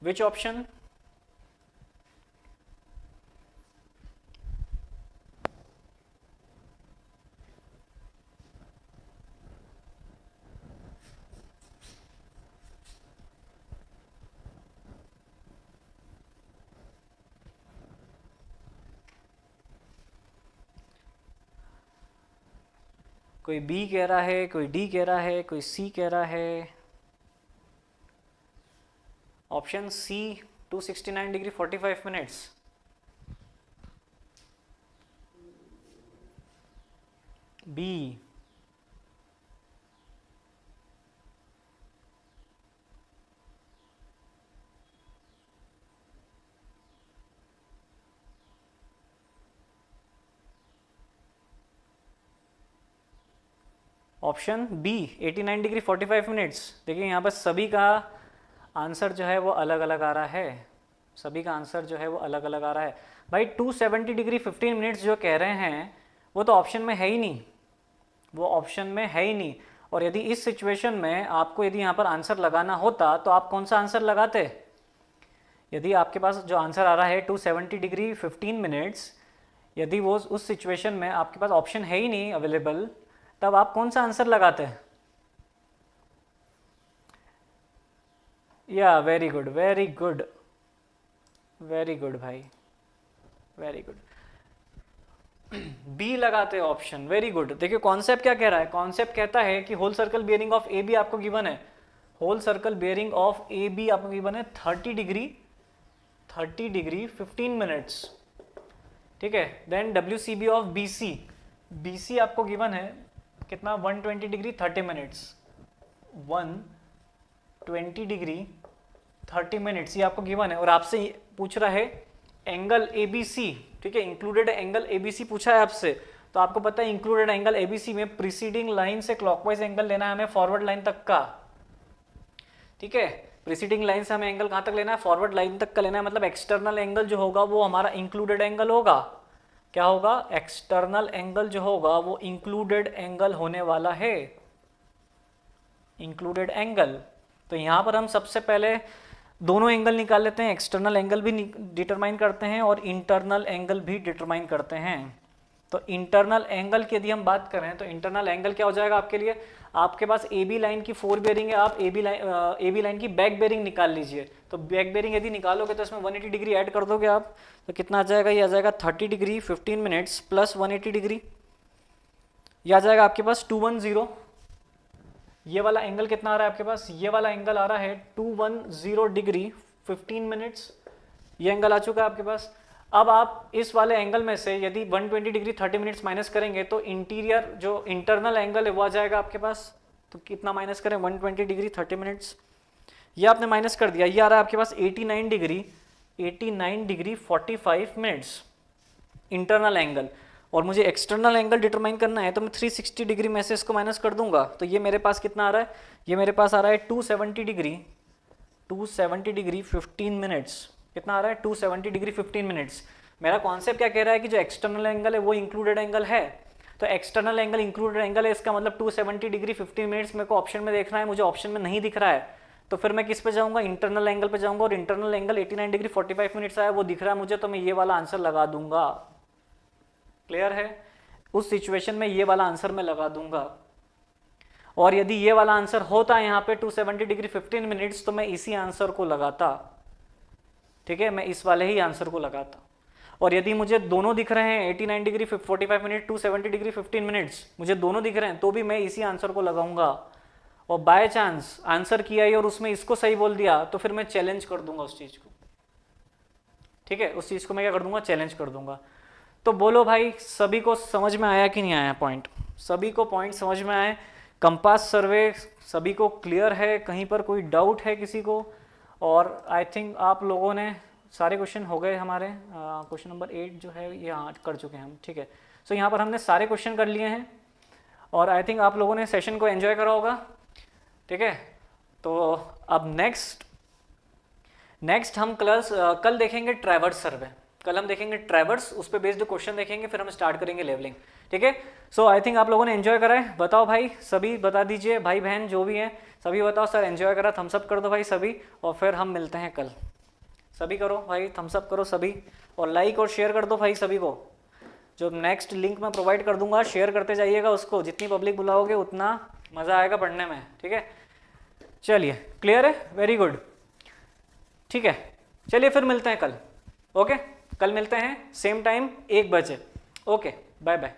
Which option? कोई B कह रहा है, कोई D कह रहा है, कोई C कह रहा है। Option C 269 degree 45 minutes. B option B 89 degree 45 minutes. देखिए यहाँ पर सभी का आंसर जो है वो अलग अलग आ रहा है, सभी का आंसर जो है वो अलग अलग आ रहा है। भाई 270 डिग्री 15 मिनट्स जो कह रहे हैं वो तो ऑप्शन में है ही नहीं, वो ऑप्शन में है ही नहीं। और यदि इस सिचुएशन में आपको यदि यहाँ पर आंसर लगाना होता तो आप कौन सा आंसर लगाते? यदि आपके पास जो आंसर आ रहा है 270 डिग्री 15 मिनट्स, यदि वो उस सिचुएशन में आपके पास ऑप्शन है ही नहीं अवेलेबल, तब आप कौन सा आंसर लगाते हैं? या very good, very good, very good भाई, वेरी गुड, बी लगाते हैं ऑप्शन। Very good. देखिए कॉन्सेप्ट क्या कह रहा है? कॉन्सेप्ट कहता है कि whole circle bearing of A B आपको गिवन है, whole circle bearing of A B आपको गिवन है 30 डिग्री 15 मिनट्स। ठीक है, then W C B of B C, B C आपको गिवन है कितना? 120 डिग्री 30 मिनट्स, 120 डिग्री 30 मिनट्स ये आपको गिवन है। और आपसे पूछ रहा है एंगल ए बी सी। ठीक है, included angle A B C पूछा है आपसे, तो आपको पता है included angle A B C में प्रीसीडिंग लाइन से क्लॉकवाइज एंगल लेना है हमें फॉरवर्ड लाइन तक का। ठीक है, प्रीसीडिंग लाइन से हमें एंगल कहाँ तक लेना है? फॉरवर्ड लाइन तक का लेना है। मतलब एक्सटर्नल एंगल जो होगा वो हमारा इंक्लूडेड एंगल होगा। क्या होगा? एक्सटर्नल एंगल जो होगा वो इंक्लूडेड एंगल होने वाला है, इंक्लूडेड एंगल। तो यहाँ पर हम सबसे पहले दोनों एंगल निकाल लेते हैं, एक्सटर्नल एंगल भी डिटरमाइन करते हैं और इंटरनल एंगल भी डिटरमाइन करते हैं। तो इंटरनल एंगल की यदि हम बात करें तो इंटरनल एंगल क्या हो जाएगा आपके लिए, आपके पास ए बी लाइन की 4 बेरिंग है, आप ए बी लाइन की बैक बेरिंग निकाल लीजिए। तो बैक बेरिंग यदि निकालोगे तो इसमें 180 डिग्री ऐड कर दोगे आप, तो कितना आ जाएगा, ये आ जाएगा 30 डिग्री 15 मिनट्स प्लस 180 डिग्री, ये आ जाएगा आपके पास 210। ये वाला एंगल कितना आ रहा है आपके पास, ये वाला एंगल आ रहा है 210 डिग्री 15 मिनट्स, ये एंगल आ चुका है आपके पास। अब आप इस वाले एंगल में से यदि 120 डिग्री 30 मिनट्स माइनस करेंगे तो इंटीरियर जो इंटरनल एंगल है वो आ जाएगा आपके पास। तो कितना माइनस करें, 120 डिग्री 30 मिनट्स, ये आपने माइनस कर दिया, ये आ रहा है आपके पास 89 डिग्री 45 मिनट्स इंटरनल एंगल। और मुझे एक्सटर्नल एंगल डिटरमाइन करना है तो मैं 360 डिग्री में से इसको माइनस कर दूंगा, तो ये मेरे पास कितना आ रहा है, ये मेरे पास आ रहा है 270 डिग्री 15 मिनट्स, कितना आ रहा है 270 डिग्री 15 मिनट्स। मेरा कॉन्सेप्ट क्या कह रहा है कि जो एक्सटर्नल एंगल है वो इंक्लूडेड एंगल है, तो एक्सटर्नल एंगल इंक्लूडेड एंगल है, इसका मतलब 270 डिग्री 15 मिनट्स मेरे को ऑप्शन में देखना है, मुझे ऑप्शन में नहीं दिख रहा है, तो फिर मैं किस पे जाऊंगा, इंटरनल एंगल पे जाऊंगा, और इंटरनल एंगल 89 डिग्री 45 मिनट्स आया वो दिख रहा है मुझे, तो मैं ये वाला आंसर लगा दूंगा। क्लियर है, उस सिचुएशन में ये वाला आंसर मैं लगा दूंगा। और यदि ये वाला आंसर होता यहाँ पे 270 डिग्री 15 मिनट्स तो मैं इसी आंसर को लगाता, ठीक है, मैं इस वाले ही आंसर को लगाता। और यदि मुझे दोनों दिख रहे हैं 89 डिग्री 45 मिनट 270 डिग्री 15 मिनट्स, मुझे दोनों दिख रहे हैं तो भी मैं इसी आंसर को लगाऊंगा। और बाय चांस आंसर किया ही और उसमें इसको सही बोल दिया तो फिर मैं चैलेंज कर दूंगा उस चीज को, ठीक है, उस चीज को मैं क्या कर दूंगा, चैलेंज कर दूंगा। तो बोलो भाई सभी को समझ में आया कि नहीं आया पॉइंट, सभी को पॉइंट समझ में आए, कंपास सर्वे सभी को क्लियर है, कहीं पर कोई डाउट है किसी को? और आई थिंक आप लोगों ने सारे क्वेश्चन हो गए हमारे, क्वेश्चन नंबर 8 जो है ये हाँ कर चुके हैं हम, ठीक है। सो यहाँ पर हमने सारे क्वेश्चन कर लिए हैं और आई थिंक आप लोगों ने सेशन को एंजॉय करा होगा, ठीक है। तो अब नेक्स्ट हम कल देखेंगे ट्रैवर्स सर्वे, कल हम देखेंगे ट्रैवर्स, उस पर बेस्ड क्वेश्चन देखेंगे, फिर हम स्टार्ट करेंगे लेवलिंग, ठीक है। सो आई थिंक आप लोगों ने एंजॉय करा है, बताओ भाई सभी, बता दीजिए भाई बहन जो भी हैं सभी बताओ सर एंजॉय करा, थम्सअप कर दो भाई सभी, और फिर हम मिलते हैं कल। सभी करो भाई, थम्सअप करो सभी, और लाइक और शेयर कर दो भाई सभी को। जो नेक्स्ट लिंक मैं प्रोवाइड कर दूंगा शेयर करते जाइएगा उसको, जितनी पब्लिक बुलाओगे उतना मज़ा आएगा पढ़ने में, ठीक है। चलिए क्लियर है, वेरी गुड, ठीक है। चलिए फिर मिलते हैं कल, ओके, कल मिलते हैं सेम टाइम 1 बजे, ओके, बाय बाय।